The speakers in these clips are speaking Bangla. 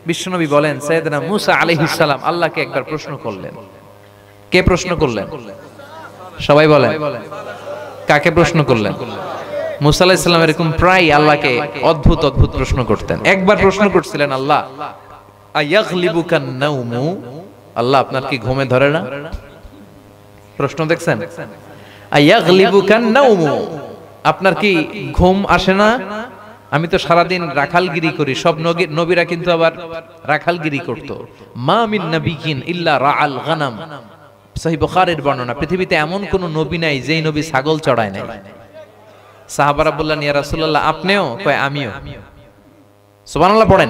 বিশ্বনবী বলেন সাইয়েদনা মুসা আলাইহিস সালাম আল্লাহকে একবার প্রশ্ন করলেন। কে প্রশ্ন করলেন? সবাই বলেন, কাকে প্রশ্ন করলেন? মুসা আলাইহিস সালাম এরকম প্রায় আল্লাহকে অদ্ভুত অদ্ভুত প্রশ্ন করতেন। একবার প্রশ্ন করছিলেন, আল্লাহ আয়াগলিবুকান নাউমু, আল্লাহ আপনার কি ঘুমে ধরে না? প্রশ্ন দেখছেন? আয়াগলিবুকান নাউমু, আপনার কি ঘুম আসে না? আমি তো সারাদিন রাখালগিরি করি, সব নবীরা কিন্তু আবার রাখালগিরি করত। মা মিন নাবিয়িন ইল্লা রাআল গানাম, সহিহ বুখারীর বর্ণনা। পৃথিবীতে এমন কোন নবী নাই যেই নবী ছাগল চড়ায় নাই। সাহাবারা বললেন, ইয়া রাসূলুল্লাহ আপনিও? কয় আমিও। সুবহানাল্লাহ পড়েন।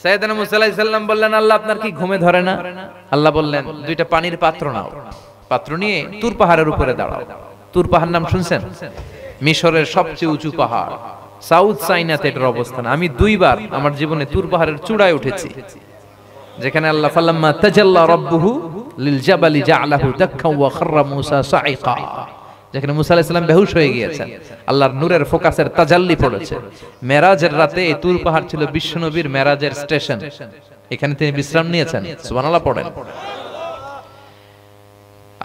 সাইয়েদনা মুসা আলাইহিস সালাম বললেন, আল্লাহ আপনার কি ঘুমে ধরে না? আল্লাহ বললেন, দুইটা পানির পাত্র নাও, পাত্র নিয়ে তুর পাহাড়ের উপরে দাঁড়াও। তুর পাহাড় নাম শুনছেন? মিশরের সবচেয়ে উঁচু পাহাড়, সাউথ চাইনাতে এর অবস্থান। আমি দুইবার আমার জীবনে তুর পাহাড়ের চূড়ায় উঠেছি, যেখানে আল্লাহ ফালাম্মা তাজাল্লা রাব্বুহু লিল জাবালি জাআলাহু দাক্কা ওয়া খাররা মুসা সাইকা, যেখানে মুসা আলাইহিস সালাম বেহুশ হয়ে গিয়েছেন, আল্লাহর নূরের ফোকাসের তাজাল্লি পড়েছে। মেরাজের রাতে এই তুর পাহাড় ছিল বিশ্বনবীর মেরাজের স্টেশন, এখানে তিনি বিশ্রাম নিয়েছেন। সুবহানাল্লাহ পড়েন।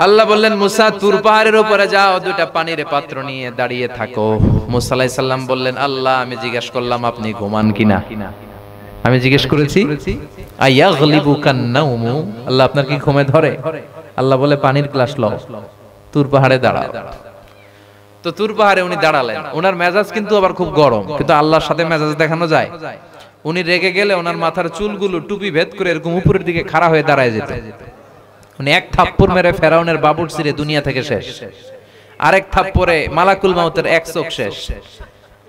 আল্লাহ বললেন, মুসা তুর পাহাড়ের উপরে যাও, দুইটা পানির পাত্র নিয়ে দাঁড়িয়ে থাকো। মুসা আলাইহিস সালাম বললেন, আল্লাহ আমি জিজ্ঞেস করলাম আপনি ঘুমান কিনা? আমি জিজ্ঞেস করেছি আয়াগলিবুকান নাউমু, আল্লাহ আপনার কি ঘুমে ধরে? আল্লাহ বলে, পানির গ্লাস লও, তুর পাহাড়ে দাঁড়াও। তো তুর পাহাড়ে উনি দাঁড়ালেন। ওনার মেজাজ কিন্তু আবার খুব গরম, কিন্তু আল্লাহর সাথে মেজাজ দেখানো যায়? উনি রেগে গেলে ওনার মাথার চুলগুলো টুপি ভেদ করে এরকম উপরের দিকে খাড়া হয়ে দাঁড়ায় যেত। উনি এক থাপ্পড় মেরে ফেরাউনের বাবুর ছিঁড়ে দুনিয়া থেকে শেষ, আরেক থাপ্পড়ে মালাকুল মাউতের এক চোখ শেষ।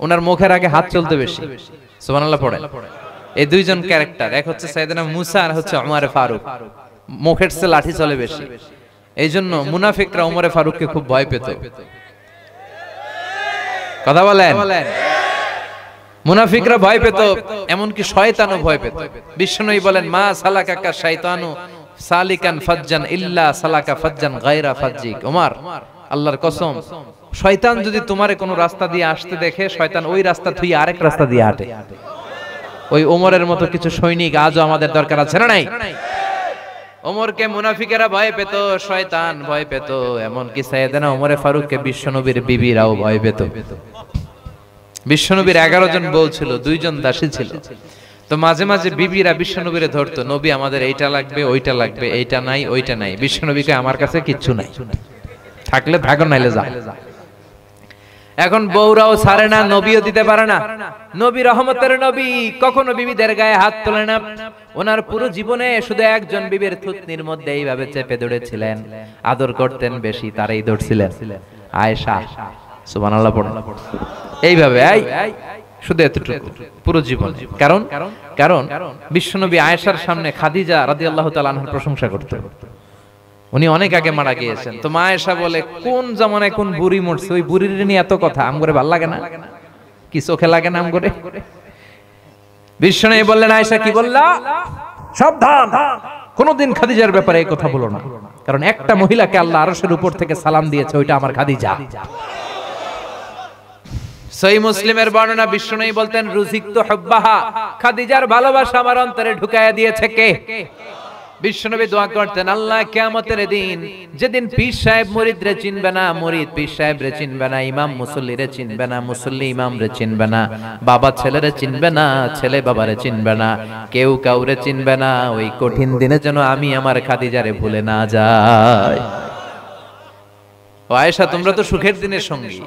ওনার মুখের আগে হাত চলতে বেশি। সুবহানাল্লাহ পড়েন। এই দুইজন ক্যারেক্টার, এক হচ্ছে সাইয়েদনা মুসা আর হচ্ছে ওমর ফারুক। মুখের চেয়ে লাঠি চলে বেশি, এই জন্য মুনাফিকরা ওমর ফারুককে খুব ভয় পেত। কথা বলেন। মুনাফিকরা ভয় পেত, এমনকি শয়তানও ভয় পেত। বিশ্বনবী বলেন, মা সালাকাকা শাইতানু সালিকান ফাজ্জান ইল্লা সালাকা ফাজ্জান গায়রা ফাজ্জিক। ওমর, আল্লাহর কসম, শয়তান যদি তোমারে কোনো রাস্তা দিয়ে আসতে দেখে, শয়তান ওই রাস্তা থুই আরেক রাস্তা দিয়ে হাঁটে। ওই ওমরের মতো কিছু সৈনিক আজও আমাদের দরকার আছে না নাই? ওমরকে মুনাফিকেরা ভয় পেত, শয়তান ভয় পেত, এমনকি সাইয়েদনা ওমর ফারুককে বিশ্বনবীর বিবিরাও ভয় পেত। বিশ্বনবীর 11 জন বউ ছিল, 2 জন দাসী ছিল। তো মাঝে মাঝে বিবিরা বিশ্বনবীরে ধরতো, নবী আমাদের এইটা লাগবে, ওইটা লাগবে, এইটা নাই, ওইটা নাই। বিশ্বনবীকে আমার কাছে কিচ্ছু নাই, থাকলে ভাগো নাইলে যা। এখন বউরাও ছাড়ে না, নবীও দিতে পারে না। নবী রহমতের নবী, কখনো বিবিদের গায়ে হাত তোলে না। ওনার পুরো জীবনে শুধু একজন বিবির থুতনির মধ্যে এইভাবে চেপে ধরেছিলেন, আদর করতেন বেশি, তারাই ধরছিলেন, আয়েশা। সুবহানাল্লাহ পড়ুন। এইভাবে শুধু এতটুকু পুরো জীবন। কারণ কারণ বিশ্বনবী আয়েশার সামনে খাদিজা রাদিয়াল্লাহু তাআলা আনহার প্রশংসা করতেন। উনি অনেক আগে মারা গিয়েছেন। তো মা আয়েশা বলে, কোন জামানায় কোন বুড়ি মরছে, ওই বুড়ির নিয়ে এত কথা, আমগরে ভাল লাগে না? কি চোখে লাগে না আমগরে? বিশ্বনবী বললেন, আয়েশা কি বললা? সাবধান, কোনদিন খাদিজার ব্যাপারে এই কথা বলো না, কারণ একটা মহিলাকে আল্লাহ আরশের উপর থেকে সালাম দিয়েছে, ওইটা আমার খাদিজা। সহিহ মুসলিমের বর্ণনা, বিশ্বনবী বলতেন, রুজিকতু হুব্বাহা, খাদিজার ভালোবাসা আমার অন্তরে ঢুকায়া দিয়েছে কে? বিশ্বনবী দোয়া করতেন, আল্লাহ কিয়ামতের দিন, যেদিন পীর সাহেব মুরিদরে চিনবে না, মুরিদ পীর সাহেবরে চিনবে না, ইমাম মুসল্লিরে চিনবে না, মুসল্লি ইমামরে চিনবে না, বাবা ছেলেরে চিনবে না, ছেলে বাবারে চিনবে না, কেউ কাউরে চিনবে না, ওই কঠিন দিনে যেন আমি আমার খাদিজারে ভুলে না যাই। ও আয়েশা, তোমরা তো সুখের দিনের সঙ্গী,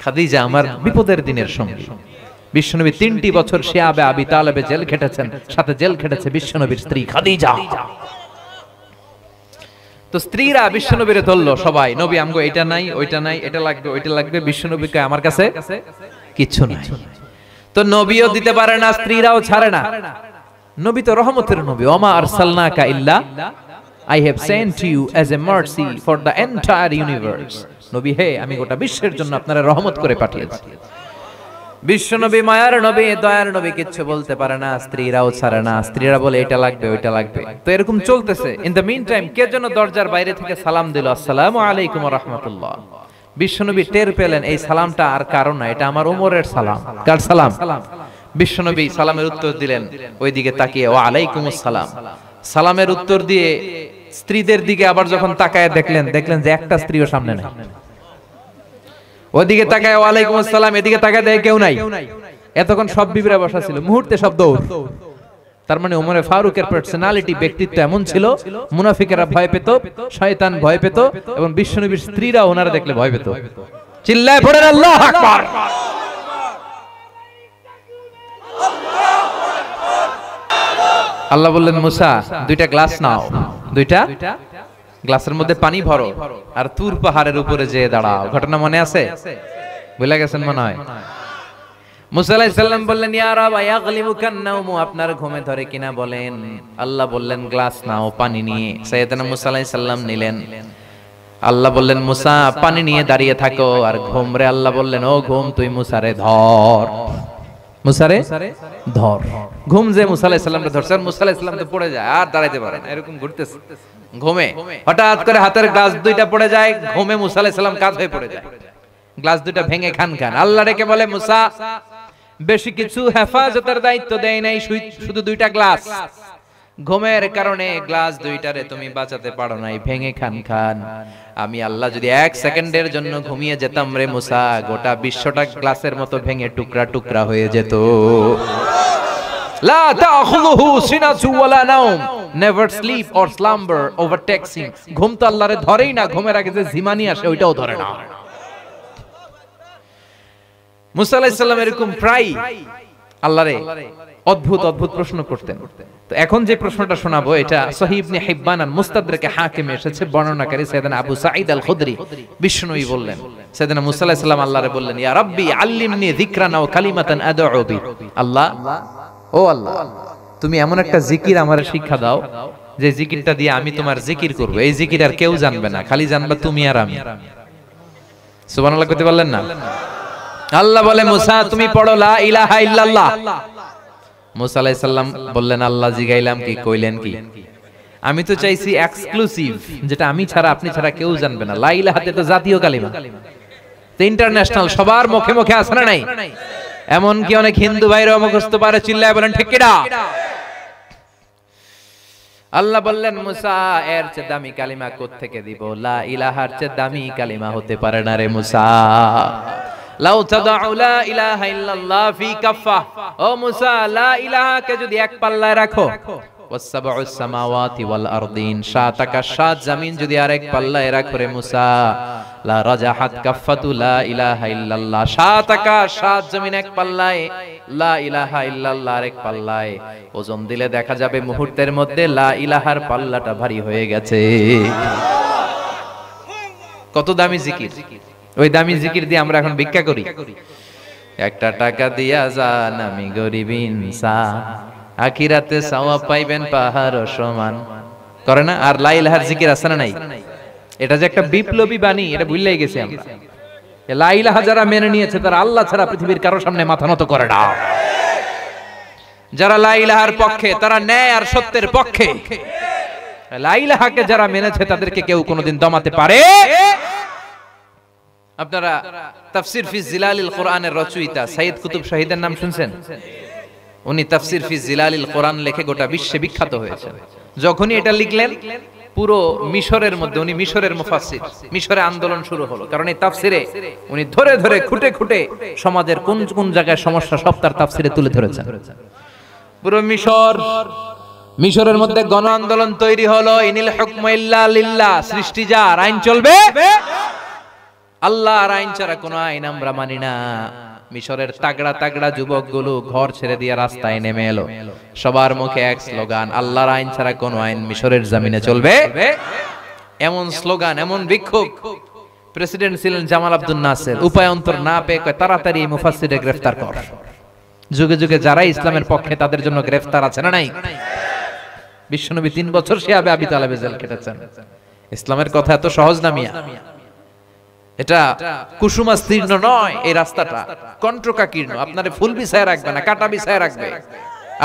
খাদিজা আমার বিপদের দিনের সঙ্গী। বিশ্বনবী 3টি বছর শিয়াবে আবি তালেবে জেল খেটেছেন, সাথে জেল খেটেছে বিশ্বনবীর স্ত্রী খাদিজা। তো স্ত্রীরা বিশ্বনবীরে ধরলো সবাই, নবী আমগো এটা নাই, ওইটা নাই, এটা লাগবে, ওইটা লাগবে। বিশ্বনবীকে আমার কাছে কিচ্ছু নাই। তো নবীও দিতে পারে না, স্ত্রীরাও ছাড়ে না। নবী তো রহমতের নবী, ওমা আরসালনাকা ইল্লা I have sent you as a mercy for the entire universe. নবী হে, আমি গোটা বিশ্বের জন্য আপনারা রহমত করে পাঠিয়েছি। বিশ্বনবী মায়ার নবী, দয়ার নবী, কিচ্ছু বলতে পারে না, স্ত্রীরাও ছাড়ে না। স্ত্রীরা বলে এটা লাগবে, ওইটা লাগবে। তো এরকম চলতেছে। ইন দ্য মিন টাইম কে যেন দরজার বাইরে থেকে সালাম দিল, আসসালামু আলাইকুম ওয়া রাহমাতুল্লাহ। বিশ্বনবী টের পেলেন এই সালামটা আর কারণ না, এটা আমার ওমরের সালাম। কার সালাম? বিশ্বনবী সালামের উত্তর দিলেন, ওইদিকে তাকিয়ে ওয়া আলাইকুমুস সালাম। সালামের উত্তর দিয়ে স্ত্রীদের দিকে আবার যখন তাকায় দেখলেন যে একটা স্ত্রীও সামনে নাই। ওদিকে তাকায় ওয়া আলাইকুমুস সালাম, এদিকে তাকায় দেখে কেউ নাই। এতক্ষণ সব বিবিরা বসা ছিল, মুহূর্তে সব দৌড়। তার মানে ওমরে ফারুকের পার্সোনালিটি, ব্যক্তিত্ব এমন ছিল, মুনাফিকেরা ভয় পেত, শয়তান ভয় পেত, এবং বিশ্বনবীর স্ত্রীরা ওনারা দেখলে ভয় পেত। চিল্লায় পড়েন আল্লাহু আকবার। আল্লাহ বললেন, মুসা দুইটা গ্লাস নাও, দুইটা গ্লাসের মধ্যে পানি ভরো, আর তুর পাহাড়ের উপরে যেয়ে দাঁড়াও। ঘটনা মনে আছে? ভুলে গেছেন মনে হয়। মুসা আলাইহিস সালাম বললেন, ইয়া রাব ইয়াগলিবুকান নাওম, আপনার ঘুমে ধরে কিনা বলেন। আল্লাহ বললেন, গ্লাস নাও, পানি নিয়ে। সাইয়েদনা মুসা আলাইহিস সালাম নিলেন। আল্লাহ বললেন, মুসা পানি নিয়ে দাঁড়িয়ে থাকো। আর ঘুম রে আল্লাহ বললেন, ও ঘুম, তুই মুসারে ধর, মুসারে ধর। ঘুম যে মুসা আলাইহিস সালামকে ধরছে, আর মুসা আলাইহিস সালাম তো পড়ে যায়, আর দাঁড়াইতে পারে না, এরকম ঘুরতেছে ঘুমে। হঠাৎ করে হাতের গ্লাস দুইটা পড়ে যায়, ঘুমে মুসা আলাইহিস সালাম কাজ হয়ে পড়ে যায়, গ্লাস দুইটা ভেঙে খান খান। আল্লাহ রেখে বলে, মুসা বেশি কিছু হেফাজতের দায়িত্ব দেয় নাই, শুধু দুইটা গ্লাস। ঘুমের কারণে গ্লাস দুইটারে তুমি বাঁচাতে পারো নাই, ভেঙে খান খান। আমি আল্লাহ যদি 1 সেকেন্ডের জন্য ঘুমিয়ে যেতাম রে মুসা, গোটা বিশ্বটা গ্লাসের মতো ভেঙে টুকরা টুকরা হয়ে যেত। লা তাখুযুহু সিনাতু ওয়ালা নাওম, never sleep or slumber overtakes him. ঘুম তো আল্লাহরে ধরেই না, ঘুমের আগে যে জিমানি আসে ওইটাও ধরে না। মুসা আলাইহিস সালাম এরকম প্রায় আল্লাহরে অদ্ভুত অদ্ভুত প্রশ্ন করতেন। তো এখন যে প্রশ্নটা শোনাবো, এটা সহিহ ইবনে হিব্বান আর মুস্তাদরাকে হাকিমে এসেছে। বর্ণনাকারী সাইয়েদনা আবু সাঈদ আল খুদরি, বিশ্বনবী বললেন, সাইয়েদনা মুসা আলাইহিস সালাম আল্লাহরে বললেন, ইয়া রাব্বি আল্লিমনি যিকরান ওয়া কালিমাতান আদউ বি। আল্লাহ, ও আল্লাহ, তুমি এমন একটা জিকির আমারে শিক্ষা দাও, যে জিকিরটা দিয়ে আমি তোমার জিকির করব। এই জিকির আর কেউ জানবে না, খালি জানবা তুমি আর আমি। সুবহানাল্লাহ কইতে পারলেন না? আল্লাহ বলে, মুসা তুমি পড়ো লা ইলাহা ইল্লাল্লাহ। মুসা আলাইহিস সালাম বললেন, আল্লাহ জিগাইলাম কি, কইলেন কি? আমি তো চাইছি এক্সক্লুসিভ, যেটা আমি ছাড়া আপনি ছাড়া কেউ জানবে না। লা ইলাহাতে তো জাতীয় কালিমা, তো ইন্টারন্যাশনাল, সবার মুখে মুখে আছে না নাই? এমন কি অনেক হিন্দু ভাইরাও মুখস্থ পারে, চিল্লায় বলেন ঠিক কিনা? আল্লাহ বললেন, মুসা এর চেয়ে দামি কালিমা কোত্থেকে দিব? লা ইলাহার চেয়ে দামি কালিমা হতে পারে না রে মুসা। লাউ তাদউ লা ইলাহা ইল্লাল্লাহ ফি কাফা, ও মুসা লা ইলাহাকে যদি এক পাল্লায় রাখো, ওয়াসসাবউস সামাওয়াতি ওয়াল আরদিন, 7 আকাশ 7 জমিন যদি আরেক পাল্লায় রাখো রে মুসা, লা রাজাহাত কাফাতু লা ইলাহা ইল্লাল্লাহ, 7 আকাশ 7 জমিন এক পাল্লায়, লা ইলাহা ইল্লাল্লাহ আরেক পাল্লায়। ওজন দিলে দেখা যাবে মুহূর্তের মধ্যে লা ইলাহার পাল্লাটা ভারী হয়ে গেছে। কত দামি জিকির! ওই দামি জিকির দিয়ে আমরা এখন ভিক্ষা করি। একটা টাকা দিয়া যান, আমি গরিব ইনসান, আখিরাতে সওয়াব পাইবেন পাহাড় সমান, করে না? আর লা ইলাহার জিকির আছে না নাই? এটা যে একটা বিপ্লবী বাণী, এটা ভুললেই গেছি আমরা। লা ইলাহা যারা মেনে নিয়েছে, তারা আল্লাহ ছাড়া পৃথিবীর কারো সামনে মাথা নত করে না। যারা লা ইলাহার পক্ষে, তারা ন্যায় আর সত্যের পক্ষে। লা ইলাহাকে যারা মেনেছে, তাদেরকে কেউ কোনোদিন দমাতে পারে। আপনারা তাফসীর ফি জিলালিল কোরআনের রচয়িতা সাইয়্যিদ কুতুব শাহীদের নাম শুনছেন? উনি তাফসীর ফি জিলালিল কোরআন লিখে গোটা বিশ্বে বিখ্যাত হয়েছে। যখনই এটা লিখলেন, পুরো মিশরের মধ্যে, উনি মিশরের মুফাসসির, মিশরে আন্দোলন শুরু হলো। কারণ এই তাফসীরে উনি ধরে ধরে খুঁটে খুঁটে সমাজের কোন কোন জায়গায় সমস্যা সব তার তাফসীরে তুলে ধরেছেন। পুরো মিশরের মধ্যে গণ আন্দোলন তৈরি হলো। ইনিল হুকমু ইল্লা লিল্লাহ, সৃষ্টি যার, আইন চলবে আল্লাহর আইন ছাড়া কোনো আইন আমরা মানি না। মিশরের তাগড়া তাগড়া যুবকগুলো ঘর ছেড়ে দিয়ে রাস্তায় নেমে এলো। সবার মুখে এক স্লোগান, আল্লাহর আইন ছাড়া কোনো আইন মিশরের জমিনে চলবে। এমন স্লোগান, এমন বিক্ষোভ। প্রেসিডেন্ট ছিলেন জামাল আব্দুল নাসের। উপায় অন্তর না পেয়ে কয়, তাড়াতাড়ি মুফাসসিরদের গ্রেফতার কর। যুগে যুগে যারা ইসলামের পক্ষে, তাদের জন্য গ্রেফতার আছে না নাই? বিশ্বনবী 3 বছর শিহাবে আবি তালেবে জেল কেটেছেন। ইসলামের কথা এত সহজ না মিয়া। এটা কুসুমাস্তীর্ণ নয়, এই রাস্তাটা কণ্টকাকীর্ণ। আপনারে ফুল বিছায় রাখবে না, কাটা বিছায় রাখবে।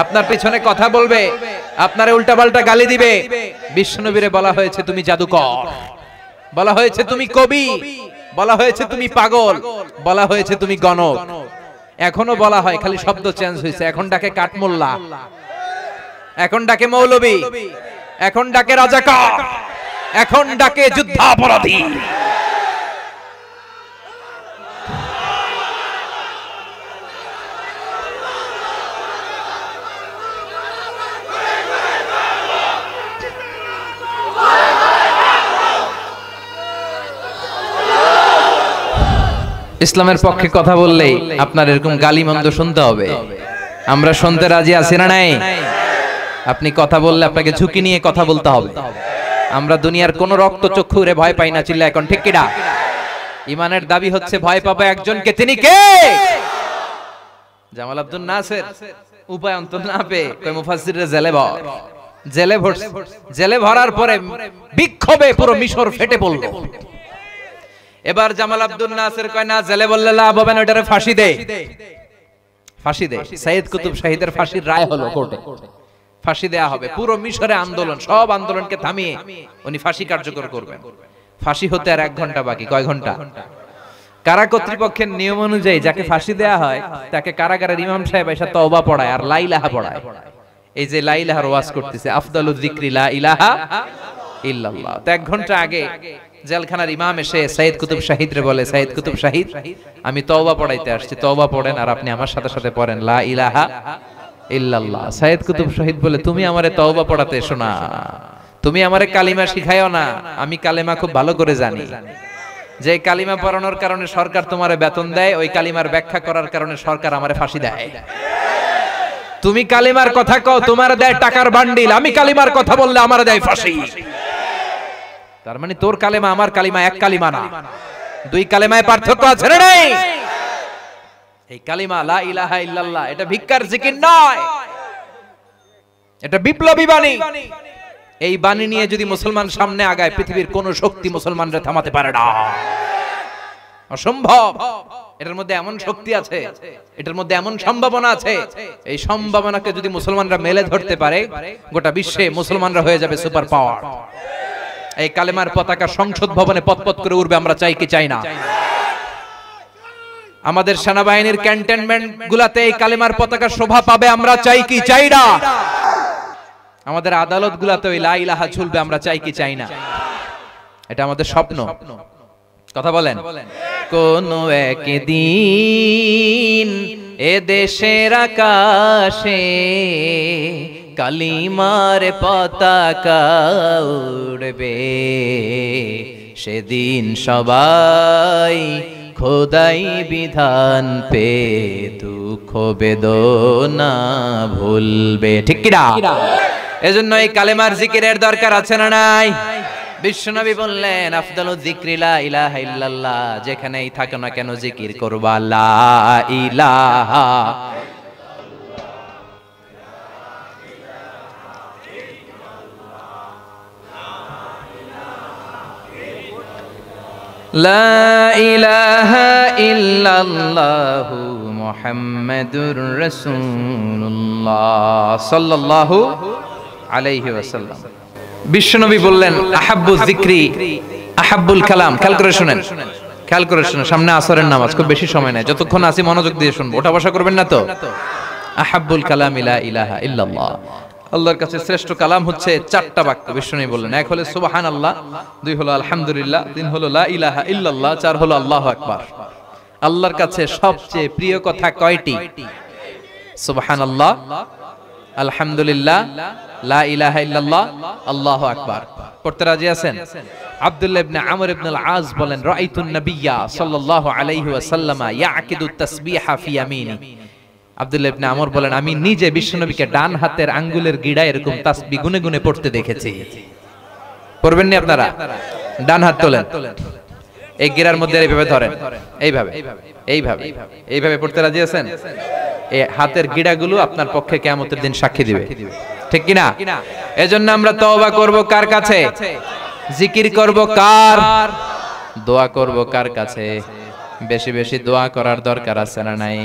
আপনার পিছনে কথা বলবে, আপনারে উল্টাপাল্টা গালি দিবে। বিশ্বনবীরে বলা হয়েছে তুমি জাদুকর, বলা হয়েছে তুমি কবি, বলা হয়েছে তুমি পাগল, বলা হয়েছে তুমি গণক। এখনো বলা হয়, খালি শব্দ চেঞ্জ হয়েছে। এখন ডাকে কাঠমোল্লা, এখন ডাকে মৌলবী, এখন ডাকে রাজাকার, এখন ডাকে যুদ্ধাপরাধী। ইসলামের পক্ষে কথা বললেই আপনার এরকম গালিমন্দ শুনতে হবে। আমরা শুনতে রাজি আছি না নাই? আপনি কথা বললে আপনাকে ঝুঁকি নিয়ে কথা বলতে হবে। আমরা দুনিয়ার কোন রক্ত চক্ষুরে ভয় পাই না, চিল্লা এখন ঠিক কিনা? ইমানের দাবি হচ্ছে ভয় পাবো একজনকে, তিনি কে? জামাল আব্দুল নাসের উপায় অন্তর না পেয়ে কয় মুফাসসিররা জেলে ভর, জেলে ভরার পরে বিক্ষোভে পুরো মিশর ফেটে পড়ল। এবার জামাল আব্দুল নাসের কয় না, জেলে বললে লাভ হবে না, ওটারে ফাঁসি দে, ফাঁসি দে। সাইয়েদ কুতুব শাহীদের ফাঁসির রায় হলো কোর্টে, ফাঁসি দেয়া হবে। পুরো মিশরে আন্দোলন, সব আন্দোলনকে থামিয়ে উনি ফাঁসি কার্যকর করবেন। ফাঁসি হতে আর 1 ঘন্টা বাকি। কয় ঘন্টা? কারা কর্তৃপক্ষের নিয়ম অনুযায়ী যাকে ফাঁসি দেয়া হয় তাকে কারাগারের ইমাম সাহেব এসে তওবা পড়ায় আর লা ইলাহা পড়ায়। এই যে লা ইলাহার ওয়াজ করতেছে, আফদালুয যিকরি লা ইলাহা ইল্লাল্লাহ। তো 1 ঘন্টা আগে জেলখানার ইমাম এসে সাইয়েদ কুতুব শাহীদরে বলে, সাইয়েদ কুতুব শাহীদ, আমি তওবা পড়াইতে আসছি, তওবা পড়েন আর আপনি আমার সাথে সাথে পড়েন লা ইলাহা ইল্লাল্লাহ। সাইয়েদ কুতুব শাহীদ বলে, তুমি আমারে তওবা পড়াতে এসো না, তুমি আমারে কালিমা শিখাইও না, আমি কালিমা খুব ভালো করে জানি। যে কালিমা পড়ানোর কারণে সরকার তোমারে বেতন দেয়, ওই কালিমার ব্যাখ্যা করার কারণে সরকার আমারে ফাঁসি দেয়। তুমি কালিমার কথা কও, তোমার দেয় টাকার বান্ডিল, আমি কালিমার কথা বললে আমারে দেয় ফাঁসি। তার মানে তোর কালেমা আমার কালিমা এক কালিমা না, 2 কালেমায় পার্থক্য আছে না নাই? এই কালিমা লা ইলাহা ইল্লাল্লাহ এটা ভিক্ষার জিকির নয়, এটা বিপ্লবী বাণী। এই বাণী নিয়ে যদি মুসলমান সামনে আগায়, পৃথিবীর কোন শক্তি মুসলমানরা থামাতে পারে না, অসম্ভব। এটার মধ্যে এমন শক্তি আছে, এটার মধ্যে এমন সম্ভাবনা আছে, এই সম্ভাবনাকে যদি মুসলমানরা মেলে ধরতে পারে, গোটা বিশ্বে মুসলমানরা হয়ে যাবে সুপার পাওয়ার। এই কালেমার পতাকা সংসদ ভবনে পতপত করে উড়বে, আমরা চাই কি চাই না? আমাদের সেনাবাহিনীর ক্যান্টনমেন্ট গুলাতে এই কালেমার পতাকা শোভা পাবে, আমরা চাই কি চাই না? আমাদের আদালত গুলাতে ওই লা ইলাহা ঝুলবে, আমরা চাই কি চাই না? এটা আমাদের স্বপ্ন। কথা বলেন। কোন একদিন এ দেশের আকাশে কালিমার পতাকা উড়বে, সেদিন সবাই খোদাই বিধান পে দুঃখ বেদনা ভুলবে, ঠিক কি না? এজন্য এই কালেমার জিকিরের দরকার আছে না নাই? বিশ্বনবী বললেন, আফদালুয যিকরি লা ইলাহা ইল্লাল্লাহ, যেখানেই থাকো না কেন জিকির করবা লা ইলাহা। লা ইলাহা ইল্লাল্লাহু মুহাম্মাদুর রাসূলুল্লাহ সাল্লাল্লাহু আলাইহি ওয়াসাল্লাম। বিশ্বনবী বললেন, আহাব্বু যিকরি আহাব্বুল কালাম। খেয়াল করে শুনেন, খেয়াল করে শুনেন। সামনে আসরের নামাজ, খুব বেশি সময় নাই, যতক্ষণ আসি মনোযোগ দিয়ে শুনবো, ওঠা বসা করবেন না তো। আহাব্বুল কালাম লা ইলাহা ইল্লাল্লাহ। আল্লাহর কাছে শ্রেষ্ঠ কালাম হচ্ছে 4টা বাক্য। বিশ্বনবী বললেন, 1 হলো সুবহানাল্লাহ, 2 হলো আলহামদুলিল্লাহ, 3 হলো লা ইলাহা ইল্লাল্লাহ, 4 হলো আল্লাহু আকবার। আল্লাহর কাছে সবচেয়ে প্রিয় কথা কয়টি? সুবহানাল্লাহ, আলহামদুলিল্লাহ, লা ইলাহা ইল্লাল্লাহ, আল্লাহু আকবার। পড়তে রাজি আছেন? আব্দুল্লাহ ইবনে আমর ইবনে আল-আস বলেন, রাআইতুন নাবিয়্যা সাল্লাল্লাহু আলাইহি ওয়াসাল্লাম ইয়াকিদু তাসবিহা ফি ইয়ামিনি। আব্দুল্লাহ ইবনে আমর বলেন, আমি নিজে বিশ্বনবীকে ডান হাতের আঙ্গুলের গিড়ায় এরকম তাসবিহ গুনে গুনে পড়তে দেখেছি। পড়বেন নি আপনারা? ডান হাত তোলেন, এই গিরার মধ্যে এইভাবে ধরেন, এইভাবে এইভাবে এইভাবে পড়তে রাজি আছেন? এই হাতের গিড়াগুলো আপনার পক্ষে কিয়ামতের দিন সাক্ষী দিবে, ঠিক কি না? এজন্য আমরা তওবা করব কার কাছে? জিকির করব কার? দোয়া করব কার কাছে? বেশি বেশি দোয়া করার দরকার আছে না নাই?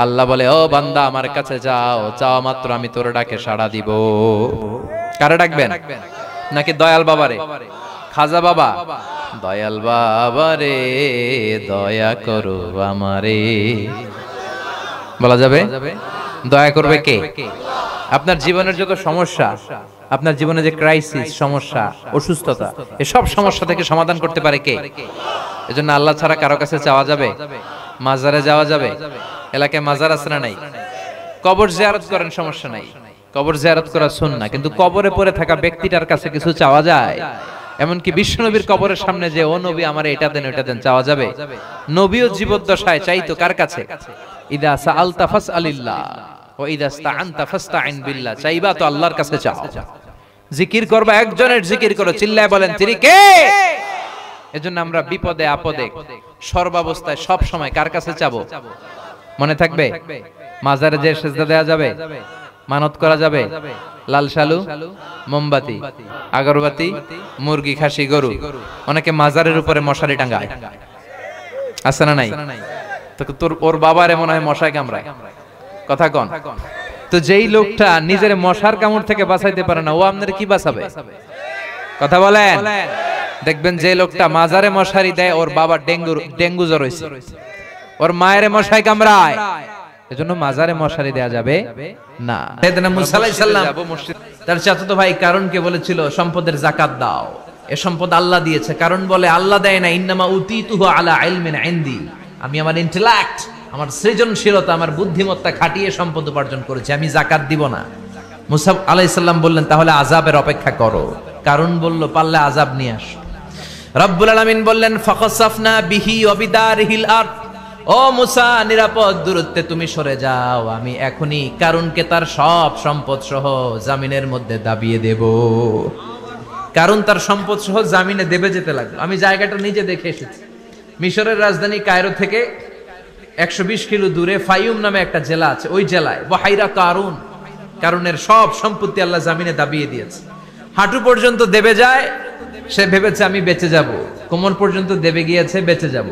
আল্লাহ বলে, ও বান্দা আমার কাছে যাও, চাওয়া মাত্র আমি তোর ডাকে সাড়া দিব। কারে ডাকবেন? নাকি দয়াল বাবারে? খাজা বাবা, দয়াল বাবারে দয়া করো আমারে। বলা যাবে? দয়া করবে কে? আপনার জীবনের যত সমস্যা, আপনার জীবনে যে ক্রাইসিস, সমস্যা, অসুস্থতা, এসব সমস্যা থেকে সমাধান করতে পারে কে? এজন্য আল্লাহ ছাড়া কারো কাছে চাওয়া যাবে? মাজারে যাওয়া যাবে? এলাকায় মাজার আছে না নাই? কবর জিয়ারত করেন, সমস্যা নাই, কবর জিয়ারত করা সুন্নাহ, কিন্তু কবরে পড়ে থাকা ব্যক্তিটার কাছে কিছু চাওয়া যায়? এমনকি বিশ্বনবীর কবরের সামনে যে ও নবী আমার এটা দেন ওটা দেন, চাওয়া যাবে? নবীও জীবদ্দশায় চাইতো কার কাছে? ইদা সাআলতা ফাসআলিল্লাহ ওয়া ইদা ইসতাআনতা ফাসতাইন বিল্লাহ, চাইবা তো আল্লাহর কাছে চাও। জিকির করবা, একজনের জিকির করো, চিল্লায় বলেন তিনি কে? এজন্য আমরা বিপদে আপদে সর্বাবস্থায় সব সময় কার কাছে চাবো? মনে থাকবে? মাজারে যে সেজদা দেয়া যাবে, মানত করা যাবে, লাল শালু, মোমবাতি, আগরবাতি, মুরগি, খাসি, গরু। অনেকে মাজারের উপরে মশারি টাঙ্গায়, আছে না নাই? তো তোর ওর বাবারে মনে হয় মশায় কামড়ায়, কথা কন। তো যেই লোকটা নিজের মশার কামড় থেকে বাঁচাইতে পারে না, ও আপনার কি বাঁচাবে? কথা বলেন। দেখবেন যে লোকটা মাজারে মশারি দেয়, ওর বাবা ডেঙ্গু জ্বর হয়েছে, ওর মায়ের মশায় কামড়ায়, এজন্য মাজারে মশারি দেয়া যাবে না। সাইয়েদনা মুসা আলাইহিস সালাম তার চাচাতো ভাই কারণকে বলেছিল সম্পদের যাকাত দাও, এ সম্পদ আল্লাহ দিয়েছে। কারণ বলে আল্লাহ দেয় না, ইন্নামা উতিতুহু আলা ইলমিন ইনদি, আমি আমার ইন্টেলেক্ট, আমার সৃজনশীলতা, আমার বুদ্ধিমত্তা খাটিয়ে সম্পদ উপার্জন করেছি, আমি যাকাত দিব না। মুসা আলাইহিস সালাম বললেন তাহলে আযাবের অপেক্ষা করো। কারণ বলল পারলে আযাব নিয়ে আস। রব্বুল আলামিন বললেন ফাখাসাফনা বিহি ওয়া বিদারিহিল আরদ, ও মুসা নিরাপদ দূরত্বে তুমি সরে যাও, আমি এখনই কারুনকে তার সব সম্পদ সহ জামিনের মধ্যে দাবিয়ে দেব। কারণ তার সম্পদ সহ জামিনে দেবে যেতে লাগলো। আমি জায়গাটা নিজে দেখে এসেছি। মিশরের রাজধানী কায়রো থেকে 120 কিলো দূরে ফাইউম নামে একটা জেলা আছে, ওই জেলায় বাহাইরা কারুন, কারুনের সব সম্পত্তি আল্লাহ জামিনে দাবিয়ে দিয়েছে। হাঁটু পর্যন্ত দেবে যায়, সে ভেবেছে আমি বেঁচে যাব, কোমর পর্যন্ত দেবে গিয়েছে, বেঁচে যাব,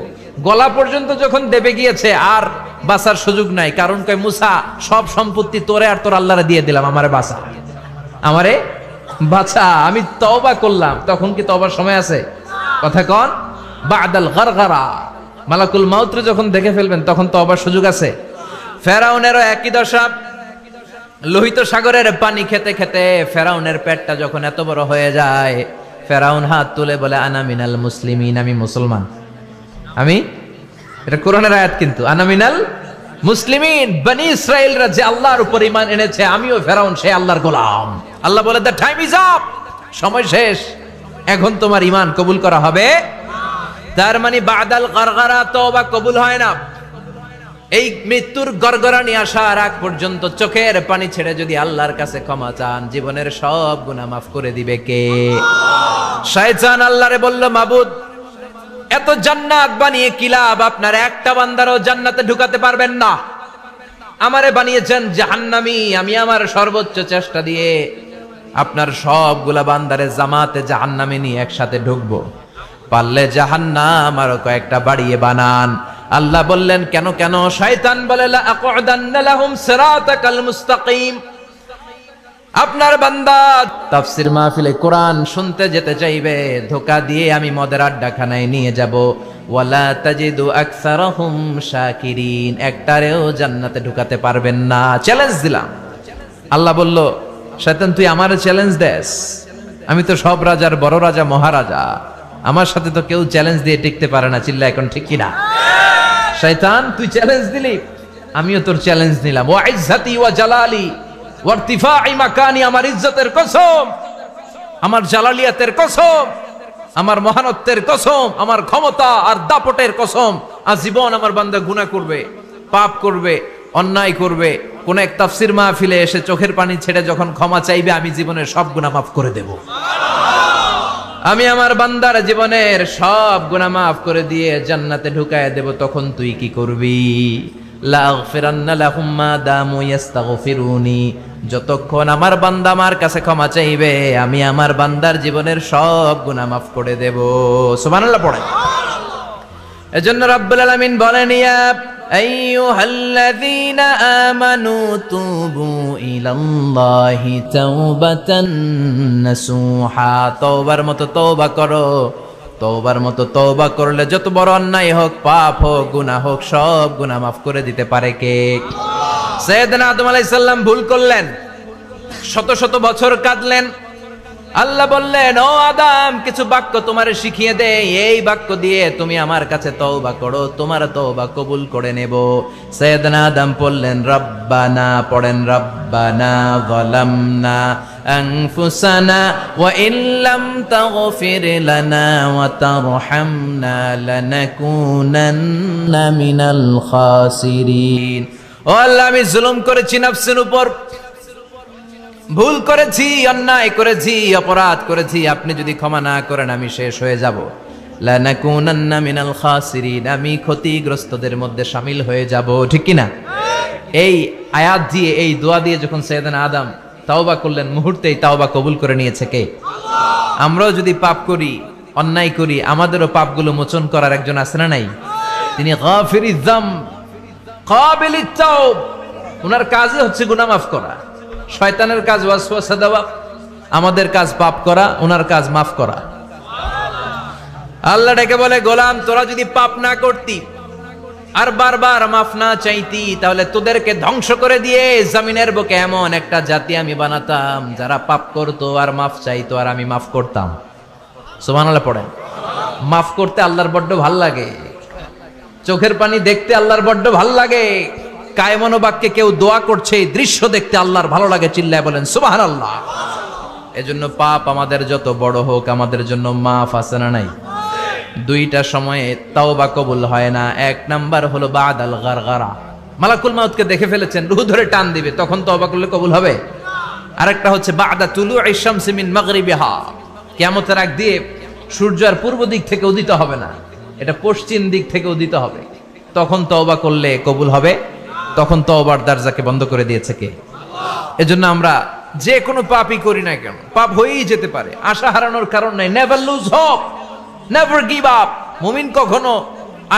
গলা পর্যন্ত যখন দেবে গিয়েছে আর বাঁচার সুযোগ নাই। কারণ কয় মুসা সব সম্পত্তি তোরে আর তোর আল্লাহরে দিয়ে দিলাম, আমারে বাঁচা, আমারে বাঁচা, আমি তওবা করলাম। তখন কি তওবার সময় আছে? কথা কন। বাদাল গারগারা, মালাকুল মাউত যখন দেখে ফেলবেন তখন তওবার সুযোগ আছে। ফেরাউনেরও একই দশা। লোহিত সাগরের পানি খেতে খেতে ফেরাউনের পেটটা যখন এত বড় হয়ে যায়, ফেরাউন হাত তুলে বলে আনা মিনাল মুসলিমিন, আমি মুসলমান। আমি, এটা কোরআনের আয়াত কিন্তু, আনা মিনাল মুসলিমিন, বনি ইসরাইলরা যে আল্লাহর উপর ঈমান এনেছে, আমিও ফেরাউন সে আল্লাহর গোলাম। আল্লাহ বলে দ্য টাইম ইজ আপ, সময় শেষ, এখন তোমার ঈমান কবুল করা হবে। তার মানে বাদাল গারগারা তওবা কবুল হয় না। এই মৃত্যুর গড়গড়ানি আসার আগ পর্যন্ত চোখের পানি ছেড়ে যদি আল্লাহর কাছে ক্ষমা চান, জীবনের সব গুনাহ মাফ করে দিবে কে? শয়তান আল্লাহরে বলল মাবুদ এত জান্নাত বানিয়ে কি লাভ, আপনার একটা বান্দারও জান্নাতে ঢুকাতে পারবেন না, আমারে বানিয়েছেন জাহান্নামী, আমি আমার সর্বোচ্চ চেষ্টা দিয়ে আপনার সবগুলা বান্দারে জামাতে জাহান্নামে নিয়ে একসাথে ঢুকবো, পারলে জাহান্নাম আরো কয়েকটা বাড়িয়ে বানান। আল্লাহ বললেন কেন কেন? শয়তান বলে লা আকুদান্না লাহুম সিরাতাকাল মুস্তাকিম, আপনার বান্দা তাফসীর মাহফিলে কোরআন শুনতে যেতে চাইবে, ধোঁকা দিয়ে আমি মদের আড্ডাখানায় নিয়ে যাব, ওয়ালা তাজিদু আকসারাহুম শাকিরিন, একটারেও জান্নাতে ঢুকাতে পারবেন না। চ্যালেঞ্জ দিলাম। আল্লাহ বলল শয়তান তুই আমারে চ্যালেঞ্জ দেস, আমি তো সব রাজার বড় রাজা, মহারাজা, আমার সাথে তো কেউ চ্যালেঞ্জ দিয়ে টিকতে পারে না। চিল্লা এখন ঠিক কিনা? শয়তান তুই চ্যালেঞ্জ দিলি, আমিও তোর চ্যালেঞ্জ নিলাম। ওয়া ইজ্জতি ওয়া জালালি ওয়া ইরতিফাই মাকানি, আমার ইজ্জতের কসম, আমার জালালিয়াতের কসম, আমার মহানত্বের কসম, আমার ক্ষমতা আর দাপটের কসম, আজীবন আমার বান্দা গুনাহ করবে, পাপ করবে, অন্যায় করবে, কোন এক তাফসীর মাহফিলে এসে চোখের পানি ছেড়ে যখন ক্ষমা চাইবে, আমি জীবনের সব গুনাহ মাফ করে দেব। আমি আমার বান্দার জীবনের সব গুনাহ মাফ করে দিয়ে জান্নাতে ঢুকায় দেব। তখন তুই কি করবি? লাগফিরান্না লাহুম মা দামু ইস্তাগফিরুনি, যতক্ষণ আমার বান্দা আমার কাছে ক্ষমা চাইবে, আমি আমার বান্দার জীবনের সব গুনাহ মাফ করে দেব। সুবহানাল্লাহ পড়ে। এজন্য রাব্বুল আলামিন বলেন ইয়া আইয়ুহাল্লাযীনা আমানু তুবু ইলাল্লাহি তাওবাতান নাসুহা, তওবার মতো তওবা করো। তওবার মতো তওবা করলে যত বড় অন্যায় হোক, পাপ হোক, গুনাহ হোক, সব গুনাহ মাফ করে দিতে পারে কে? সাইয়েদনা আদম আলাইহিস সালাম ভুল করলেন, শত শত বছর কাঁদলেন। আল্লাহ বললেন, ও আদম, কিছু বাক্য তোমারে শিখিয়ে দে, এই বাক্য দিয়ে তুমি আমার কাছে তওবা করো, তোমার তওবা কবুল করে নেব। সাইয়েদনা আদম বললেন, রব্বানা, পড়েন, রব্বানা যালামনা আনফুসানা ওয়া ইল্লাম তাগফির লানা ওয়া তারহামনা লানাকুনান্না মিনাল খাসিরিন। ও আল্লাহ, আমি জুলুম করেছি নফসের উপর, ভুল করেছি, অন্যায় করেছি, অপরাধ করেছি, আপনি যদি ক্ষমা না করেন আমি শেষ হয়ে যাব। লানাকুনান্না মিনাল খাসিরিন, আমি ক্ষতিগ্রস্তদের মধ্যে শামিল হয়ে যাব। ঠিক কি না? এই আয়াত দিয়ে, এই দোয়া দিয়ে যখন সাইয়েদনা আদম তাওবা করলেন, মুহূর্তেই তাওবা কবুল করে নিয়েছে কে? আমরাও যদি পাপ করি, অন্যায় করি, আমাদেরও পাপগুলো মোচন করার একজন আছে না নাই? তিনি গাফিরিয যামব কাবিলিত তাওব। ওনার কাজই হচ্ছে গুনাহ মাফ করা। শয়তানের কাজ ওয়াসওয়াসা দেওয়া, আমাদের কাজ পাপ করা, ওনার কাজ মাফ করা। আল্লাহ ডেকে বলে, গোলাম, তোরা যদি পাপ না করতি আর বারবার মাফ না চাইতি, তাহলে তোদেরকে ধ্বংস করে দিয়ে জমিনের বুকে এমন একটা জাতি আমি বানাতাম যারা পাপ করতো আর মাফ চাইতো, আর আমি মাফ করতাম। সুবহানাল্লাহ পড়েন। মাফ করতে আল্লাহর বড্ড ভাল লাগে, চোখের পানি দেখতে আল্লাহর বড্ড ভাল লাগে। কায়মন বাক্যে কেউ দোয়া করছে, এই দৃশ্য দেখতে আল্লাহর ভালো লাগে, চিল্লায় বলেন সুবহানাল্লাহ। এজন্য পাপ আমাদের যত বড় হোক, আমাদের জন্য মাফ আছে না নাই? দুইটা সময়ে তাওবা কবুল হয় না। এক নাম্বার হলো বাদাল গারগারা, মালাকুল মাউতকে দেখে ফেলেছেন, রূহ ধরে টান দিবে, তখন তাওবা করলে কবুল হবে। আরেকটা হচ্ছে বাদা তুলুই শামসি মিন মাগরিবিহা, কিয়ামতের আগ দিয়ে সূর্য আর পূর্ব দিক থেকে উদিত হবে না, এটা পশ্চিম দিক থেকে উদিত হবে, তখন তওবা করলে কবুল হবে। তখন তওবার দরজাকে বন্ধ করে দিয়েছে কে? এজন্য আমরা যে কোনো পাপই করি না কেন, পাপ হয়েই যেতে পারে, আশা হারানোর কারণ নাই। Never lose hope, never give up. মুমিন কখনো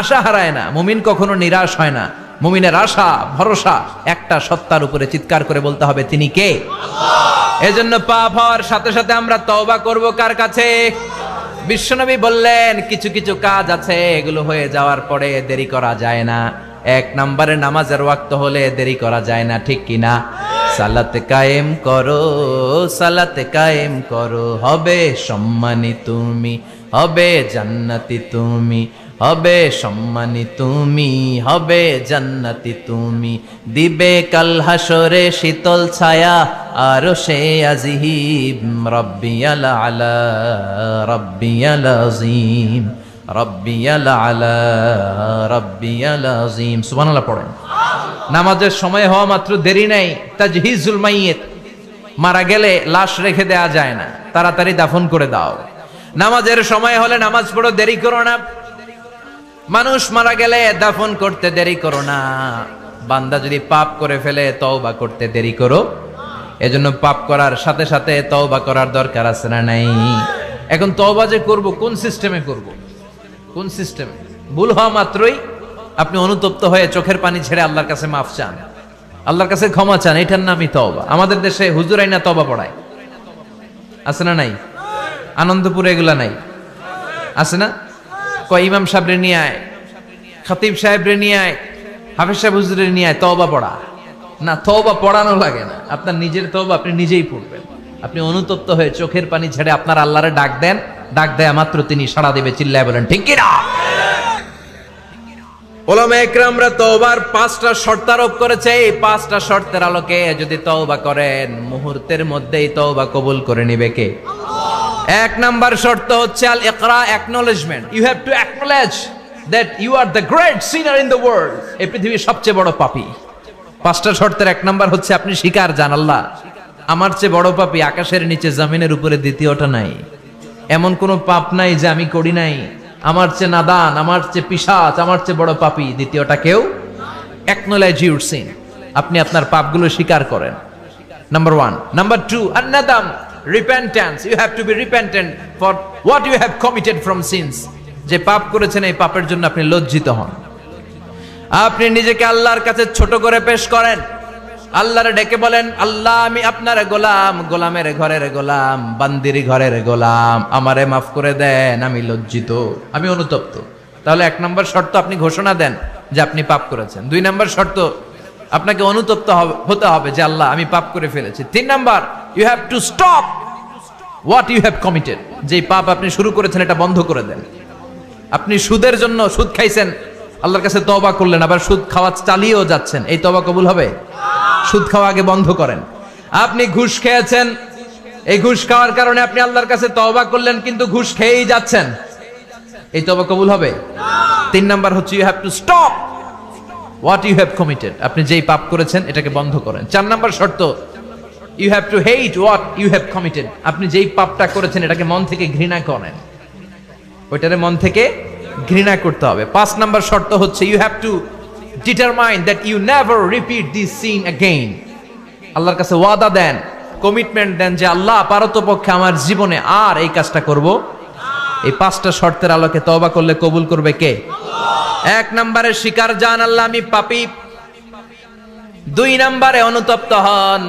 আশা হারায় না, মুমিন কখনো নিরাশ হয় না। মুমিনের আশা ভরসা একটা সত্তার উপরে, চিৎকার করে বলতে হবে, তিনি কে? আল্লাহ। এজন্য পাপ হওয়ার সাথে সাথে আমরা তওবা করব কার কাছে? বিশ্বনবী বললেন, কিছু কিছু কাজ আছে, এগুলো হয়ে যাওয়ার পরে দেরি করা যায় না। এক নম্বরে নামাজের ওয়াক্ত হলে দেরি করা যায় না, ঠিক কিনা? সালাত কায়েম করো, সালাত কায়েম করো, হবে সম্মানী তুমি, হবে জান্নাতি তুমি, হবে সম্মানী তুমি, হবে জান্নাতি তুমি, দিবে কাল হাসরে শীতল ছায়া আরশে আজিম, রব্বিয়াল আলা রব্বিয়াল আযীম, রব্বিয়াল আলা রব্বিয়াল আযীম। সুবহানাল্লাহ পড়েন। নামাজের সময় হওয়া মাত্র দেরি নাই। তাজহিজুল মাইয়িত, মারা গেলে লাশ রেখে দেয়া যায় না, তাড়াতাড়ি দাফন করে দাও। নামাজের সময় হলে নামাজ পড়ো, দেরি করো না। মানুষ মারা গেলে দাফন করতে দেরি করো না। বান্দা যদি পাপ করে ফেলে তওবা করতে দেরি করো। এজন্য পাপ করার সাথে সাথে তওবা করার দরকার আছে না নাই? এখন তওবা যে করব, কোন সিস্টেমে করব? কোন সিস্টেমে? ভুল হওয়া মাত্রই আপনি অনুতপ্ত হয়ে চোখের পানি ছেড়ে আল্লাহর কাছে মাফ চান, আল্লাহর কাছে ক্ষমা চান, এটার নামই তওবা। আমাদের দেশে হুজুরাই না তওবা পড়ায়, আছে না নাই? আনন্দপুরে এগুলা নাই, আছে না? কয় ইমাম সাহেবরে নিয়ে আয়, খতিব সাহেবরে নিয়ে আয়, হাফেজ সাহেব হুজুরের নিয়ে আয়, তওবা পড়া। না, তওবা পড়ানো লাগে না, আপনার নিজের তওবা আপনি নিজেই পড়বেন। আপনি অনুতপ্ত হয়ে চোখের পানি ছেড়ে আপনার আল্লাহরে ডাক দেন, ডাক দেয়া মাত্র তিনি সাড়া দেবে, চিল্লায় বলেন ঠিক কি না? উলামা ইকরামরা তওবার 5টা শর্ত আরোপ করেছে। এই 5টা শর্তের আলোকে যদি তওবা করেন, মুহূর্তের মধ্যেই তওবা কবুল করে নেবে কে? আল্লাহ। এক নাম্বার শর্ত হচ্ছে আল ইকরা, acknowledgement. You have to acknowledge that you are the great sinner in the world. এই পৃথিবীর সবচেয়ে বড় পাপী। 5টা শর্তের এক নাম্বার হচ্ছে আপনি স্বীকার জান, আল্লাহ আমার চেয়ে বড় পাপী আকাশের নিচে জমিনের উপরে দ্বিতীয়টা নাই। এমন কোন পাপ নাই যে আমি করি নাই। আমার চেয়ে নাদান, আমার চেয়ে পিশাচ, আমার চেয়ে বড় পাপী দ্বিতীয়টা কেউ। অ্যাকনলেজ ইউর সিন, আপনি আপনার পাপগুলো স্বীকার করেন। নাম্বার 1। নাম্বার 2, আন-নাদাম, repentance. You have to be repentant for what you have committed from sins. যে পাপ করেছেন এই পাপের জন্য আপনি লজ্জিত হন। আপনি নিজেকে আল্লাহর কাছে ছোট করে পেশ করেন, আল্লাহরে ডেকে বলেন, আল্লাহ আমি আপনার গোলাম, গোলামের ঘরের গোলাম, বান্দির ঘরের গোলাম, আমারে মাফ করে দেন, আমি লজ্জিত, আমি অনুতপ্ত। তাহলে 1 নম্বর শর্ত আপনি ঘোষণা দেন যে আপনি পাপ করেছেন। 2 নম্বর শর্ত, আপনাকে অনুতপ্ত হতে হবে যে আল্লাহ আমি পাপ করে ফেলেছি। 3 number, you have to stop what you have committed. যে পাপ আপনি শুরু করেছেন এটা বন্ধ করে দেন। আপনি সুদের জন্য সুদ খাইছেন, আল্লাহর কাছে তওবা করলেন, আবার সুদ খাওয়া চালিয়েও যাচ্ছেন, এই তওবা কবুল হবে? সুদ খাওয়া আগে বন্ধ করেন। আপনি ঘুষ খেয়েছেন, এই ঘুষ খাওয়ার কারণে আপনি আল্লাহর কাছে তওবা করলেন, কিন্তু ঘুষ খেয়েই যাচ্ছেন, এই তওবা কবুল হবে? 3 নাম্বার হচ্ছে you have to stop what you have committed. আপনি যেই পাপ করেছেন এটাকে বন্ধ করেন। 4 নাম্বার শর্ত, you have to hate what you have committed. আপনি যেই পাপটা করেছেন এটাকে মন থেকে ঘৃণা করেন, ওইটারে মন থেকে ঘৃণা করতে হবে। 5 নাম্বার শর্ত হচ্ছে you have to determine that you never repeat this sin again. আল্লাহর কাছে ওয়াদা দেন, কমিটমেন্ট দেন যে আল্লাহ পারতপক্ষে আমার জীবনে আর এই কাজটা করব। এই 5টা শর্তের আলোকে তওবা করলে কবুল করবে কে? 1 নম্বরে স্বীকার জান আল্লাহ আমি পাপী, 2 নম্বরে অনুতপ্ত হন,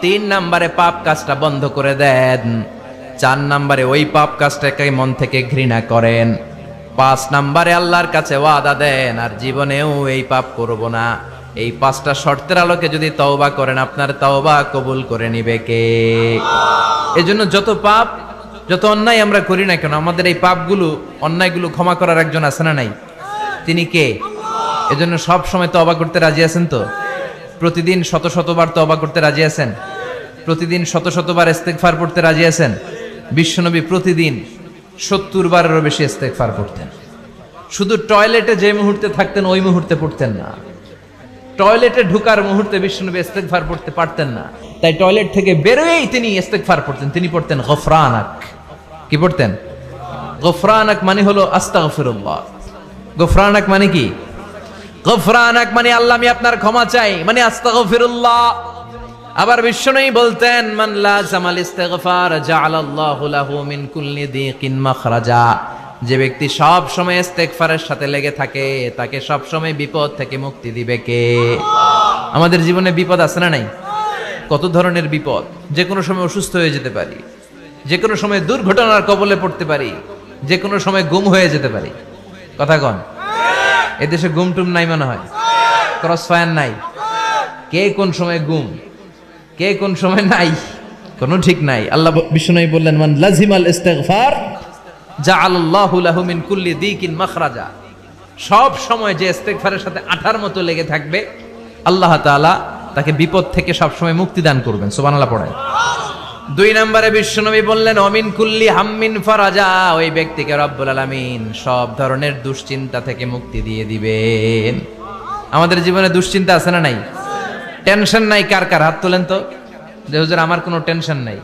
3 নম্বরে পাপ কাজটা বন্ধ করে দেন, 4 নম্বরে ওই পাপ কাজটাকে মন থেকে ঘৃণা করেন, 5 নম্বরে আল্লাহর কাছে ওয়াদা দেন আর জীবনেও এই পাপ করব না। এই 5টা শর্তের আলোকে যদি তওবা করেন আপনার তওবা কবুল করে নিবে কে? এজন্য যত পাপ যত অন্যায় আমরা করি না কেন, আমাদের এই পাপগুলো অন্যায়গুলো ক্ষমা করার একজন আছে না নাই? তিনি কে? এজন্য সব সময় তওবা করতে রাজি আছেন তো? প্রতিদিন শত শতবার তওবা করতে রাজি আছেন? প্রতিদিন শত শতবার ইস্তেগফার পড়তে রাজি আছেন? বিশ্বনবী প্রতিদিন 70 বারেরও বেশি ইস্তেগফার পড়তেন। শুধু টয়লেটে যে মুহূর্তে থাকতেন ওই মুহূর্তে পড়তেন না, টয়লেটে ঢুকার মুহূর্তে বিশ্বনবী ইস্তেগফার পড়তে পারতেন না, তাই টয়লেট থেকে বেরোয়েই তিনি ইস্তেগফার পড়তেন। তিনি পড়তেন গফরানাক। কি পড়তেন? গফরানাক মানে হলো আস্তাগফিরুল্লাহ। গফরানাক মানে কি? গফরানাক মানে আল্লাহ আমি আপনার ক্ষমা চাই, মানে আস্তাগফিরুল্লাহ। আবার বিশ্বনবী বলতেন মান লাযামাল ইস্তিগফার জাআলাল্লাহু লাহু মিন কুল্লি দিকিন মাখরাজা। যে ব্যক্তি সব সময় ইস্তেগফারের সাথে লেগে থাকে তাকে সব সময় বিপদ থেকে মুক্তি দিবে কে? আমাদের জীবনে বিপদ আছে না নাই? কত ধরনের বিপদ। যে কোনো সময় অসুস্থ হয়ে যেতে পারি, যে কোনো সময় দুর্ঘটনার কবলে পড়তে পারি, যে কোনো সময় গুম হয়ে যেতে পারি। কথা কন, এদেশে গুম টুম নাই মনে হয়, ক্রস ফায়ার নাই, কে কোন সময় গুম, কে কোন সময় নাই, কোনো ঠিক নাই। আল্লাহ বিশ্বনবী বললেন মান লাজিমাল ইস্তিগফার জাআলাল্লাহু লাহু মিন কুল্লি দিকিন মাখরাজা। সব সময় যে ইস্তিগফারের সাথে আঠার মতো লেগে থাকবে আল্লাহ তাআলা তাকে বিপদ থেকে সব সময় মুক্তি দান করবেন। সুবহানাল্লাহ পড়েন। 2 নম্বরে বিশ্বনবী বললেন অমিন কুল্লি হাম্মিন ফারাজা। ওই ব্যক্তিকে রব্বুল আলামিন সব ধরনের দুশ্চিন্তা থেকে মুক্তি দিয়ে দিবেন। আমাদের জীবনে দুশ্চিন্তা আছে না নাই? টেনশন নাই কার কার? হাত তোলেন তো, যে হুজুর আমার কোনো টেনশন নাই।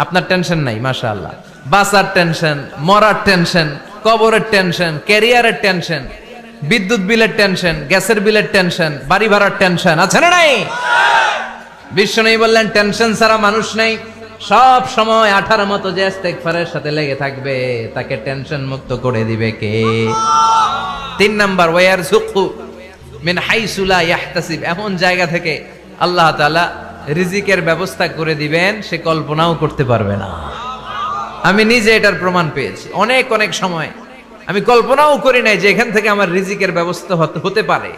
আপনার টেনশন নাই, মাশাআল্লাহ। বাসার টেনশন, মরার টেনশন, কবরের টেনশন, ক্যারিয়ারের টেনশন, বিদ্যুৎ বিলের টেনশন, গ্যাসের বিলের টেনশন, বাড়ি ভাড়ার টেনশন আছে না নাই? বিশ্বনবী বললেন টেনশন ছাড়া মানুষ নাই। সব সময় আঠার মতো যে ইস্তেগফারের সাথে লেগে থাকবে তাকে টেনশন মুক্ত করে দিবে কে? 3 নাম্বার ওয়ারযুকহু মিন হাইসু লা ইয়াহতাসিব। এমন জায়গা থেকে আল্লাহ তাআলা রিজিকের ব্যবস্থা করে দিবেন সে কল্পনাও করতে পারবে না। আমি নিজে এটার প্রমাণ পেয়েছি। অনেক অনেক সময় আমি কল্পনাও করি নাই যে এখান থেকে আমার রিজিকের ব্যবস্থা হতে পারে।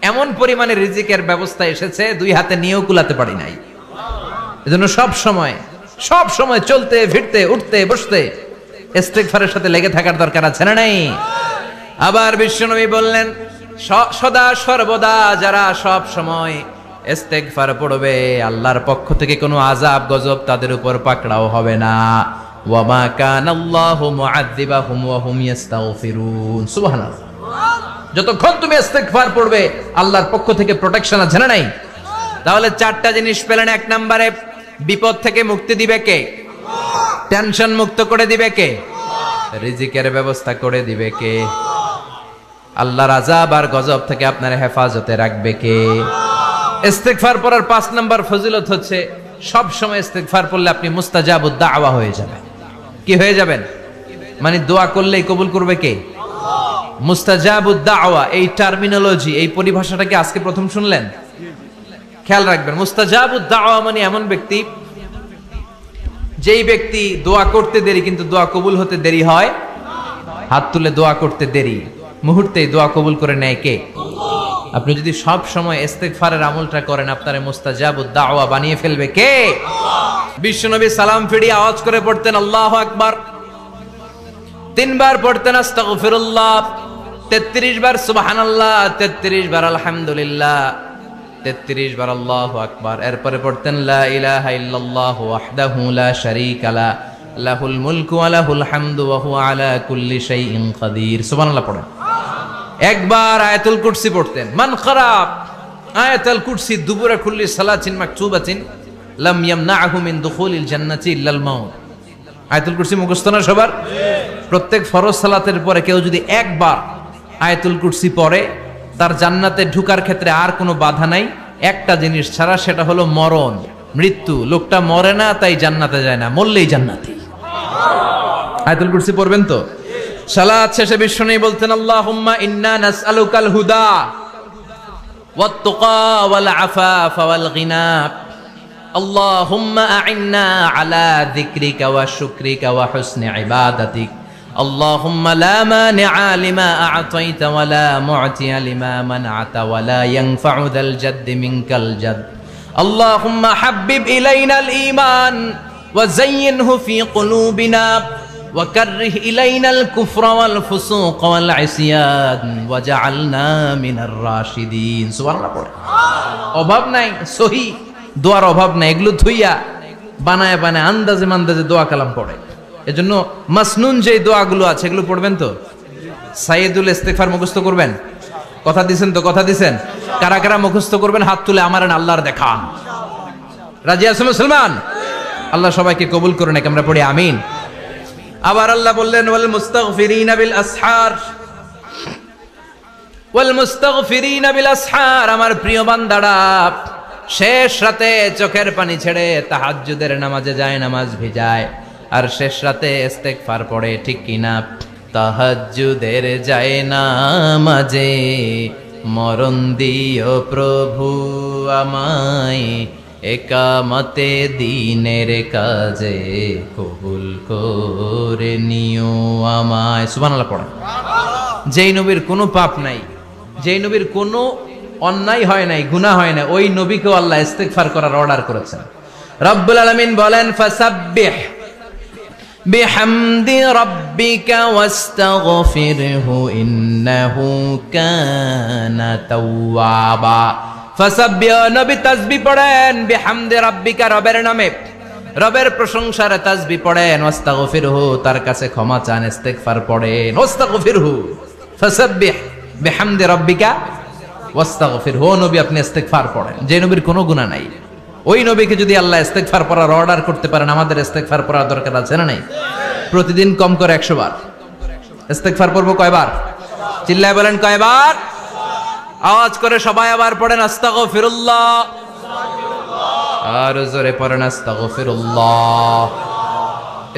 এমন পরিমাণে রিজিকের ব্যবস্থা এসেছে 2 হাতে নিয়েও কুলাতে পারি নাই। এজন্য সব সময় চলতে ফিরতে উঠতে বসতে ইস্তেগফারের সাথে লেগে থাকার দরকার আছে না নাই? আবার বিশ্বনবী বললেন সদা সর্বদা যারা সব সময় ইস্তেগফার পড়বে আল্লাহর পক্ষ থেকে কোনো আযাব গজব তাদের উপর পাকড়াও হবে না। ওয়া মা কানাল্লাহু মুআযযিবাহুম ওয়া হুম ইস্তাগফিরুন। সুবহানাল্লাহ। যতক্ষণ তুমি ইস্তেগফার পড়বে আল্লাহর পক্ষ থেকে প্রোটেকশন আছে না নাই? তাহলে 4টা জিনিস পেলেন। 1 নম্বরে বিপদ থেকে মুক্তি দিবে কে? টেনশন মুক্ত করে দিবে কে? রিজিকের ব্যবস্থা করে দিবে কে? আল্লাহর আযাব আর গজব থেকে আপনার হেফাজতে রাখবে কে? ইস্তেগফার পড়ার 5 নম্বর ফজিলত হচ্ছে সব সময় ইস্তেগফার পড়লে আপনি মুস্তাজাবুদ দাওয়া হয়ে যাবেন। কি হয়ে যাবেন? মানে দোয়া করলেই কবুল করবে কে? মুস্তাজাবুদ দাওয়া। এই টার্মিনোলজি, এই পরিভাষাটা কি আজকে প্রথম শুনলেন? খেয়াল রাখবেন, মুস্তাজাবুদ দাওয়া মানে এমন ব্যক্তি যেই ব্যক্তি দোয়া করতে দেরি কিন্তু দোয়া কবুল হতে দেরি হয়। হাত তুলে দোয়া করতে দেরি, মুহূর্তেই দোয়া কবুল করে নেয় কে? আপনি যদি সব সময় ইস্তেগফারের আমলটা করেন, আপনারে মুস্তাজাবুদ দাওয়া বানিয়ে ফেলবে কে? আল্লাহ। বিশ্বনবী সালাম ফিরিয়ে আওয়াজ করে পড়তেন আল্লাহু আকবার, 3 বার পড়তেন আস্তাগফিরুল্লাহ, 33 বার সুবহানাল্লাহ, 33 বার আলহামদুলিল্লাহ, 33 বার আল্লাহু আকবার। এরপরে পড়তেন লা ইলাহা ইল্লাল্লাহু ওয়াহদাহু লা শারীকা লা, লাহুল মুলকু ওয়া লাহুল হামদু ওয়া হুয়া আলা কুল্লি শাইইন কাদির। সুবহানাল্লাহ পড়েন। একবার আয়াতুল কুরসি পড়তেন। মান খারাপ আয়াতুল কুরসি দুবুরা কুল্লি সালাতিন মাকতুবাতিন লাম ইয়ামনাহু মিন দুখুলিল জান্নাতি ইল্লাল মাউত। আয়াতুল কুরসি মুখস্থ না সবার? প্রত্যেক ফরজ সালাতের পরে কেউ যদি একবার আয়াতুল কুরসি পড়ে, তার জান্নাতে ঢোকার ক্ষেত্রে আর কোনো বাধা নাই, একটা জিনিস ছাড়া, সেটা হলো মরণ, মৃত্যু। লোকটা মরে না তাই জান্নাতে যায় না, মরলেই জান্নাতি। আয়াতুল কুরসি পড়বেন তো? সালাত শেষে বিশ্বনবী বলতেন আল্লাহুম্মা ইন্না নাসআলুকাল হুদা ওয়াত তুকা ওয়াল আফাফা ওয়াল গিনা, আল্লাহুম্মা আ'ইন্না আলা যিকরিকা ওয়া শুকরিকা ওয়া হুসনি ইবাদাতিক, আল্লাহুম্মা লা মানিআ লিমা আ'তাইতা ওয়া লা মু'তিয়া লিমা মানআতা ওয়া লা ইয়ানফা'ু যাল জাদ্দি মিনকাল জাদ, আল্লাহুম্মা হাব্বিব ইলাইনাল ঈমান ওয়া যায়্যিনহু ফি কুলুবিনা ওয়া কাররিহ ইলাইনাল কুফরা ওয়াল ফুসুক ওয়াল ইসয়ান ওয়াজআলনা মিনার রাশিদিন। সুবহানাল্লাহ পড়ে। অভাব নাই, সহি দোয়ার অভাব নাই, এগুলো থুইয়া বানায় বানায় আন্দাজে মান্দাজে দোয়া কালাম পড়ে। এজন্য মাসনুন যে দোয়াগুলো আছে এগুলো পড়বেন তো। সাইয়্যিদুল ইস্তিগফার মুখস্থ করবেন, কথা দিছেন তো? কথা দিছেন? কারা কারা মুখস্থ করবেন হাত তুলে আমারেন আল্লাহর দেখান। রাজি আছেন মুসলমান? আল্লাহ সবাইকে কবুল করুন, আমরা পড়ি আমিন। আবার আল্লাহ বললেন ওয়াল মুস্তাগফিরিনা বিল আসহার, ওয়াল মুস্তাগফিরিনা বিল আসহার। আমার প্রিয় বান্দারা শেষ রাতে চোখের পানি ছেড়ে তাহাজ্জুদের নামাজে যায়, নামাজ ভিজায়, আর শেষ রাতে ইস্তেগফার পড়ে, ঠিক কিনা? তাহাজ্জুদের যায় নামাজে মরণ দিও প্রভু আমায়, একামতে দিনের কাজে কবুল করে নিও আমায়। সুবহানাল্লাহ পড়ে। যেই নবীর কোনো পাপ নাই, যেই নবীর কোনো অন্যায় হয় নাই, গুনাহ হয় না, ওই নবীকেও আল্লাহ ইস্তেগফার করার অর্ডার করেছেন। রব্বুল আলামিন বলেন ফাসাব্বিহ বিহামদি রাব্বিকা ওয়াস্তাগফিরহু ইন্নাহু কানা তাওয়াবা। ফাসাব্বিহ, নবী তাসবিহ পড়েন, বিহামদি রাব্বিকা, রবের নামে, রবের প্রশংসার তাসবিহ পড়েন, ওয়াস্তাগফিরহু, তার কাছে ক্ষমা চান, ইস্তেগফার পড়েন, ওয়াস্তাগফিরহু, ফাসাব্বিহ বিহামদি রাব্বিকা ওয়াস্তাগফিরহু। নবী আপনি ইস্তেগফার পড়েন, যে নবীর কোনো গুনাহ নাই, ওই নবীকে যদি আল্লাহ ইস্তেগফার পড়ার অর্ডার করতে পারেন, আমাদের ইস্তেগফার পড়ার দরকার আছে না নাই? প্রতিদিন কম করে 100 বার ইস্তেগফার পড়বো। কয়বার? চিল্লায় বলেন কয়বার? আওয়াজ করে সবাই আবার পড়েন আস্তাগফিরুল্লাহ, আর জোরে পড়েন আস্তাগফিরুল্লাহ।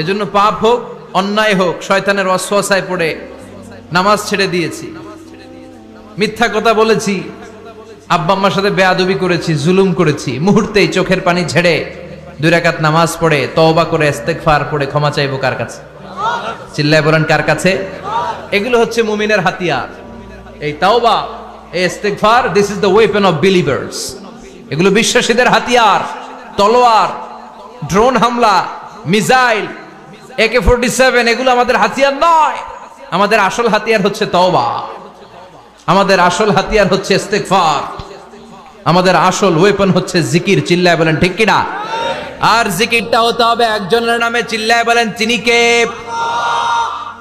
এজন্য পাপ হোক, অন্যায় হোক, শয়তানের ওয়াসওয়াসায় পড়ে নামাজ ছেড়ে দিয়েছি, মিথ্যা কথা বলেছি, আব্বা আম্মার সাথে বেয়াদবি করেছি, জুলুম করেছি, মুহূর্তেই চোখের পানি ছেড়ে 2 রাকাত নামাজ পড়ে তওবা করে ইস্তেগফার পড়ে ক্ষমা চাইবো কার কাছে? চিল্লায় বলেন কার কাছে? এগুলো হচ্ছে মুমিনের হাতিয়ার। এই তাওবা, এই ইস্তেগফার, this is the weapon of believers. এগুলো বিশ্বাসীদের হাতিয়ার। তলোয়ার, ড্রোন হামলা, মিসাইল, AK-47 এগুলো আমাদের হাতিয়ার নয়। আমাদের আসল হাতিয়ার হচ্ছে তওবা, আমাদের আসল হাতিয়ার হচ্ছে ইস্তেগফার, আমাদের আসল ওয়েপন হচ্ছে জিকির। চিল্লায় বলেন ঠিক কিনা? আর জিকিরটা হতে হবে একজনের নামে। চিল্লায় বলেন তিনি কে?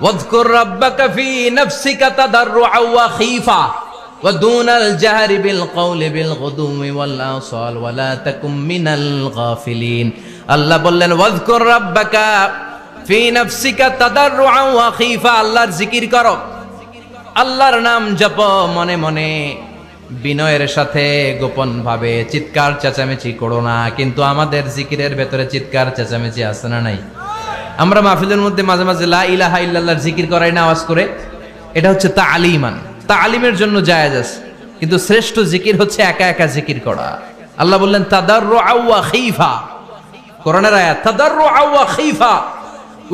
ওয়াজকুর রাব্বাকা ফি নাফসিকা তাদাররুআ ওয়া খীফা ওয়া দুনাল জাহরি বিল কওলি বিল গুদুমি ওয়াল আসাল ওয়া লা তাকুম মিনাল গাফিলিন। আল্লাহ বললেন ওয়াজকুর রাব্বাকা ফি নাফসিকা তাদাররুআ ওয়া খীফা, আল্লাহর জিকির করো, আল্লাহর নাম জপ মনে মনে, বিনয়ের সাথে, গোপন ভাবে, চিৎকার চেঁচামেচি করো না। কিন্তু আমাদের জিকিরের ভেতরে চিৎকার চেঁচামেচি আছে না নাই? আমরা মাহফিলের মধ্যে মাঝে মাঝে লা ইলাহা ইল্লাল্লাহর জিকির করাই না আওয়াজ করে, এটা হচ্ছে তালিমান, তালিমের জন্য জায়েজ আছে। কিন্তু শ্রেষ্ঠ জিকির হচ্ছে একা একা জিকির করা। আল্লাহ বললেন তাদাররুআ ওয়া খীফা, কোরআনের আয়াত, তাদাররুআ ওয়া খীফা,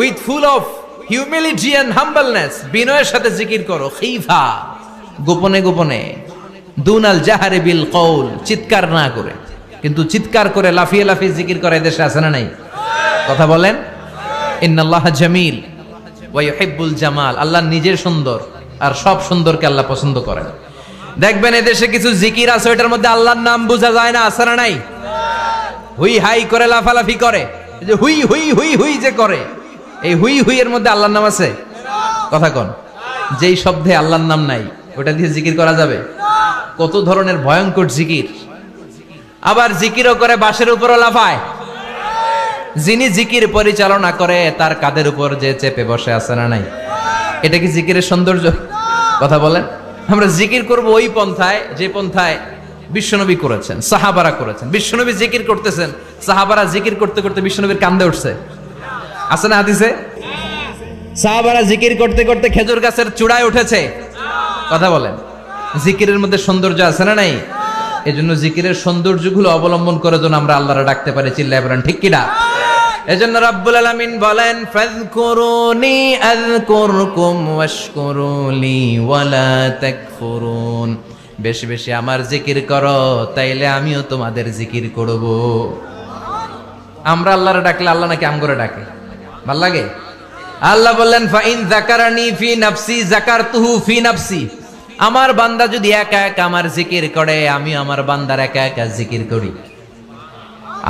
with full of humility and humbleness, বিনয়ের সাথে জিকির করো। খীফা, গোপনে গোপনে। দুনাল জাহারি বিল কওল, চিৎকার না করে। কিন্তু চিৎকার করে লাফিয়ে লাফিয়ে জিকির করে দেশে আছে না নাই? কথা বলেন। ইন্নাল্লাহা জামিল ওয়া ইউহিব্বুল জামাল, আল্লাহ নিজে সুন্দর আর সব সুন্দরকে আল্লাহ পছন্দ করেন। দেখবেন এদেশে কিছু জিকির আছে ওইটার মধ্যে আল্লাহর নাম বোঝা যায় না, আছে না নাই? হুই হাই করে লাফালাফি করে, এই যে হুই হুই হুই হুই যে করে, এই হুই হুই এর মধ্যে আল্লাহর নাম আছে? কথা কোন। যেই শব্দে আল্লাহর নাম নাই ওটা দিয়ে জিকির করা যাবে? কত ধরনের ভয়ঙ্কর জিকির। আবার জিকিরও করে বাঁশের উপরও লাফায়। যিনি জিকির পরিচালনা করে তার কাঁধের উপর যে চেপে বসে আছে না নাই? এটা কি জিকিরের সৌন্দর্য? কথা বলেন। আমরা জিকির করব ওই পন্থায় যে পন্থায় বিশ্বনবী করেছেন, সাহাবারা করেছেন। বিশ্বনবী জিকির করতেছেন, সাহাবারা জিকির করতে করতে বিশ্বনবীর কান্দে উঠছে, আছে না হাদিসে? সাহাবারা জিকির করতে করতে খেজুর গাছের চূড়ায় উঠেছে। কথা বলেন। জিকিরের মধ্যে সৌন্দর্য আছে না নাই? এজন্য জিকিরের সৌন্দর্যগুলো অবলম্বন করে যেন আমরা আল্লাহরে ডাকতে পারি। চিল্লায় বলেন ঠিক কিনা? এজন্য রব্বুল আলামিন বলেন, ফাযকুরুনি আযকুরকুম ওয়াশকুরুলি ওয়ালা তাকফুরুন। বেশি বেশি আমার জিকির করো, তাইলে আমিও তোমাদের জিকির করব। আমরা আল্লাহরে ডাকলে আল্লাহ নাকি আমগরে ডাকে? ভাল লাগে? আল্লাহ বললেন, ফাইন যাকারানি ফি নাফসি যাকারতুহু ফি নাফসি। আমার বান্দা যদি একা একা আমার জিকির করে, আমি আমার বান্দার একা একা জিকির করি।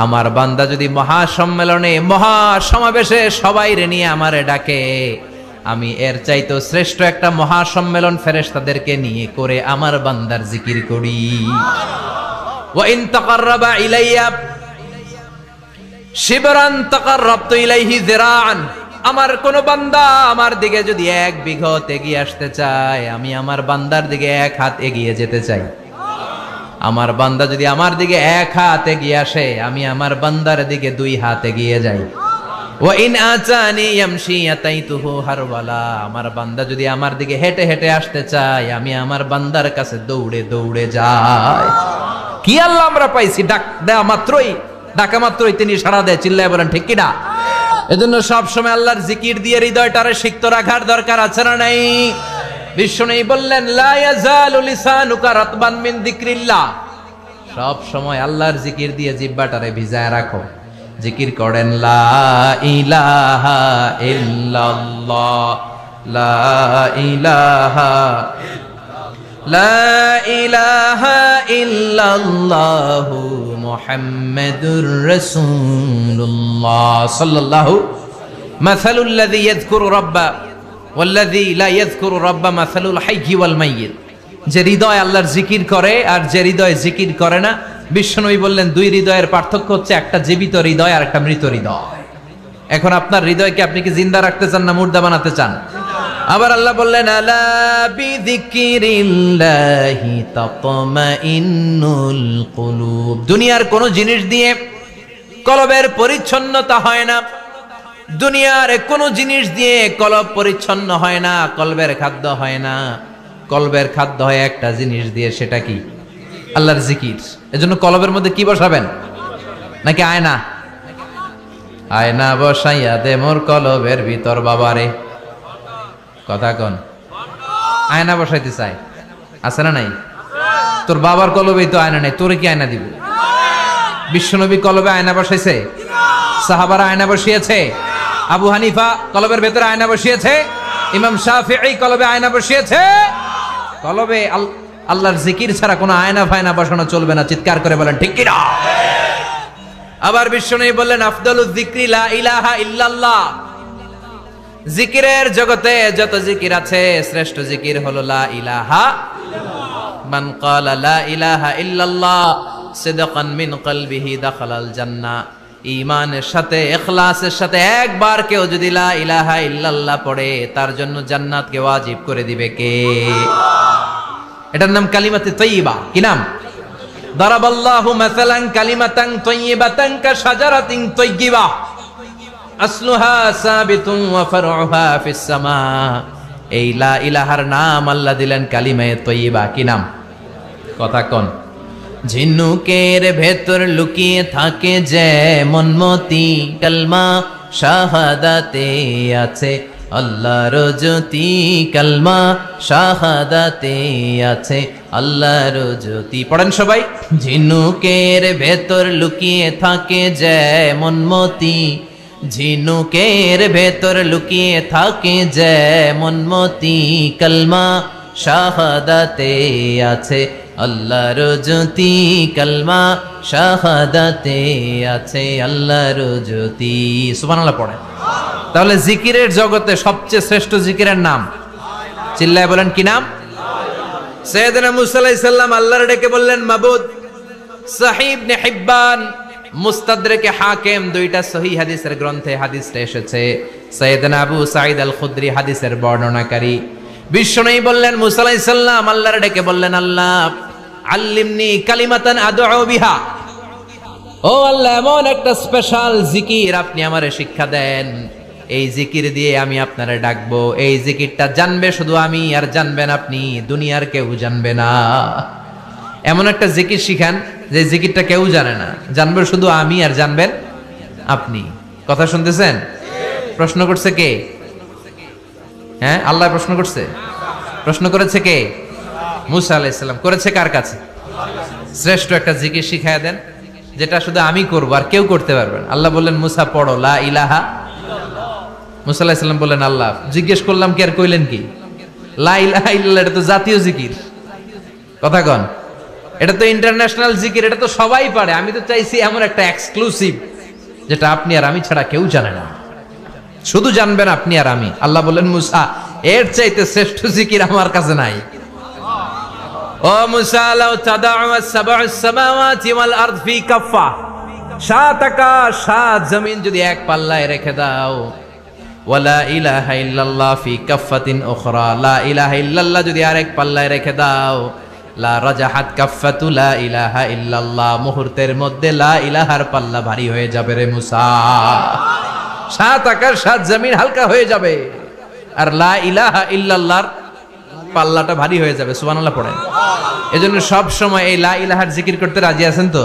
আমার বান্দা যদি মহাসম্মেলনে মহাসমাবেশে সবাই রে নিয়ে আমারে ডাকে, আমি এর চাইতো শ্রেষ্ঠ একটা মহাসম্মেলন ফেরেশতাদেরকে নিয়ে করে আমার বান্দার জিকির করি। ওয়া ইন তাকাররাবা ইলাইয়া শিবরান তাকাররাবতু ইলাইহি যিরাআন। আমার কোন বান্দা আমার দিকে যদি এক বিঘত এগিয়ে আসতে চায়, আমি আমার বান্দার দিকে এক হাত এগিয়ে যেতে চাই। আমার বান্দা যদি আমার দিকে এক হাত এগিয়ে আসে, আমি আমার বান্দার দিকে দুই হাত এগিয়ে যাই। ওয়া ইন আতানি ইয়ামশি আতাইতুহু হারওয়ালা। আমার বান্দা যদি আমার দিকে হেঁটে হেঁটে আসতে চায়, আমি আমার বান্দার কাছে দৌড়ে দৌড়ে যাই। কি আল্লাহ আমরা পাইছি, ডাকা মাত্রই তিনি সাড়া দেয়। চিল্লায় বলেন ঠিক কিনা? এজন্য সব সময় আল্লাহর জিকির দিয়ে হৃদয়টারে সিক্ত রাখার দরকার আছে না নাই? বিশ্বনবী বললেন, লা ইয়াজালু লিসানুকা রাতবান মিন যিকরিল্লাহ। সব সময় আল্লাহর জিকির দিয়ে জিহ্বাটারে ভিজায় রাখো। জিকির করেন, লা ইলাহা ইল্লাল্লাহ, লা ইলাহা লা ইলাহা ইল্লাল্লাহু মুহাম্মাদুর রাসূলুল্লাহ সাল্লাল্লাহু। মাসালুল লাযী ইয়াযকুরু রাব্বা ওয়াল্লাযী লা ইয়াযকুরু রাব্বা মাসালুল হাইয়্যি ওয়াল মাইয়িত। যে হৃদয় আল্লাহর জিকির করে আর যে হৃদয় জিকির করে না, বিশ্বনবী বললেন দুই হৃদয়ের পার্থক্য হচ্ছে একটা জীবিত হৃদয় আর একটা মৃত হৃদয়। এখন আপনার হৃদয়কে আপনি কি জিন্দা রাখতে চান না মুর্দা বানাতে চান? আবার আল্লাহ বললেন, আলা বিযিকরিল্লাহি তাতমাইন্নুল কুলুব। দুনিয়ার কোন জিনিস দিয়ে কলবের পরিচ্ছন্নতা হয় না। দুনিয়ার কোন জিনিস দিয়ে কলব পরিচ্ছন্ন হয় না, কলবের খাদ্য হয় না। কলবের খাদ্য হয় একটা জিনিস দিয়ে, সেটা কি? আল্লাহর জিকির। এজন্য কলবের মধ্যে কি বসাবেন? নাকি আয়না? আয়না বসাইয়া দে মোর কলবের ভিতর বাবারে। কথা কন। আয়না বসাইতে চাই, আছে না নাই? তোর বাবার কলবেই তো আয়না নেই, তোরে কি আয়না দিব? বিশ্বনবী কলবে আয়না বসাইছে? সাহাবারা আয়না বসিয়েছে? আবু হানিফা কলবের ভেতরে আয়না বসিয়েছে? ইমাম শাফিঈ কলবে আয়না বসিয়েছে? কলবে আল্লাহর জিকির ছাড়া কোনো আয়না ফায়না বসানো চলবে না। চিৎকার করে বলেন ঠিক কিনা? আবার বিশ্বনবী বললেন, আফদালুয যিকরি লা ইলাহা ইল্লাল্লাহ। জিকিরের জগতে যত জিকির আছে, শ্রেষ্ঠ জিকির হলো লা ইলাহা। মান ক্বালা লা ইলাহা ইল্লাল্লাহ সিদকান মিন কলবিহি দাখালাল জান্নাহ। ঈমানের সাথে ইখলাসের সাথে একবার কেউ যদি লা ইলাহা ইল্লাল্লাহ পড়ে, তার জন্য জান্নাতকে ওয়াজিব করে দিবে কে? এটার নাম কালিমাতে তাইয়্যিবা। কি নাম? দারাবাল্লাহু মাসালান কালিমাতান তাইয়্যিবাতান কাশাজারাতিন তাইয়্যিবা আসলুহা সাবিতুন ওয়া ফারউহা ফিস সামা। এই লা ইলাহার নাম আল্লাহ দিলেন কালিমায়ে তাইয়্যিবা। কি নাম? কথা কোন। ঝিনুকের ভেতর লুকিয়ে থাকে যেমন মতি, কালমা শাহাদাতে আছে আল্লাহর জ্যোতি। কালমা শাহাদাতে আছে আল্লাহর জ্যোতি। পড়েন সবাই। ঝিনুকের ভেতর লুকিয়ে থাকে যেমন মতি, ঝিনুকের ভেতর লুকিয়ে থাকে যেমন মতি, কালমা শাহাদাতে আছে আল্লাহর জ্যোতি, কালমা শাহাদাতে আছে আল্লাহর জ্যোতি। সুবহানাল্লাহ পড়েন। তাহলে জিকিরের জগতে সবচেয়ে শ্রেষ্ঠ জিকিরের নাম, চিল্লায় বলেন কি নাম? সাইয়েদনা মুসা আলাইহিস সালাম আল্লাহর ডেকে বললেন মাবুদ। সহিহ ইবনে হিব্বান, মুস্তাদরেকে হাকিম, দুইটা সহিহ হাদিসের গ্রন্থে হাদিসটা এসেছে। সাইয়েদনা আবু সাঈদ আল খুদরি হাদিসের বর্ণনাকারী। বিশ্বনবী বললেন মুসা আলাইহিস সালাম আল্লাহর ডেকে বললেন, আল্লাহ আল্লিমনি কালিমাতান আদউ বিহা, ও আল্লাহ এমন একটা স্পেশাল জিকির আপনি আমারে শিক্ষা দেন, এই জিকির দিয়ে আমি আপনারে ডাকবো। এই জিকিরটা জানবে শুধু আমি, আর জানবেন আপনি, দুনিয়ার কেউ জানবে না। এমন একটা জিকির শিখান যে জিকিরটা কেউ জানে না, জানবে শুধু আমি আর জানবেন আপনি। কথা শুনতেছেন? প্রশ্ন করছে কে? হ্যাঁ, আল্লাহ প্রশ্ন করছে। প্রশ্ন করেছে কে? মুসা আলাইহিস সালাম। করেছে কার কাছে? শ্রেষ্ঠ একটা জিকির শিখায় দেন যেটা শুধু আমি করবো আর কেউ করতে পারবেন। আল্লাহ বললেন মুসা পড়ো লা ইলাহা। মুসা আলাইহিস সালাম বললেন আল্লাহ জিজ্ঞেস করলাম কি আর কইলেন কি? লা ইলাহা ইল্লাল্লাহ, এটা তো জাতীয় জিকির। কথা কন, এটা তো ইন্টারন্যাশনাল জিকির, এটা তো সবাই পারে। আমি তো চাইছি এমন একটা এক্সক্লুসিভ যেটা আপনি আর আমি ছাড়া কেউ জানে না, শুধু জানবেন আপনি আর আমি। আল্লাহ বললেন মুসা এর চাইতে শ্রেষ্ঠ জিকির আমার কাছে নাই। ও মুসা লাউ তাদাউ আস-সাব'উ সামাওয়াতি ওয়াল আরদ ফি কাফা, সাত আকাশ সাত জমিন যদি এক পাল্লায় রেখে দাও, ওয়ালা ইলাহা ইল্লাল্লাহ ফি কাফাতিন উখরা, লা ইলাহা ইল্লাল্লাহ যদি আরেক পাল্লায় রেখে দাও, লা রাজাহাত কাফাতু লা ইলাহা ইল্লাল্লাহ, মুহূর্তের মধ্যে লা ইলাহার পাল্লা ভারী হয়ে যাবে রে মুসা। সাত আকাশ সাত জমিন হালকা হয়ে যাবে, আর লা ইলাহা ইল্লাল্লাহর পাল্লাটা ভারী হয়ে যাবে। সুবহানাল্লাহ পড়েন। এজন্য সব সময় এই লা ইলাহার জিকির করতে রাজি আছেন তো?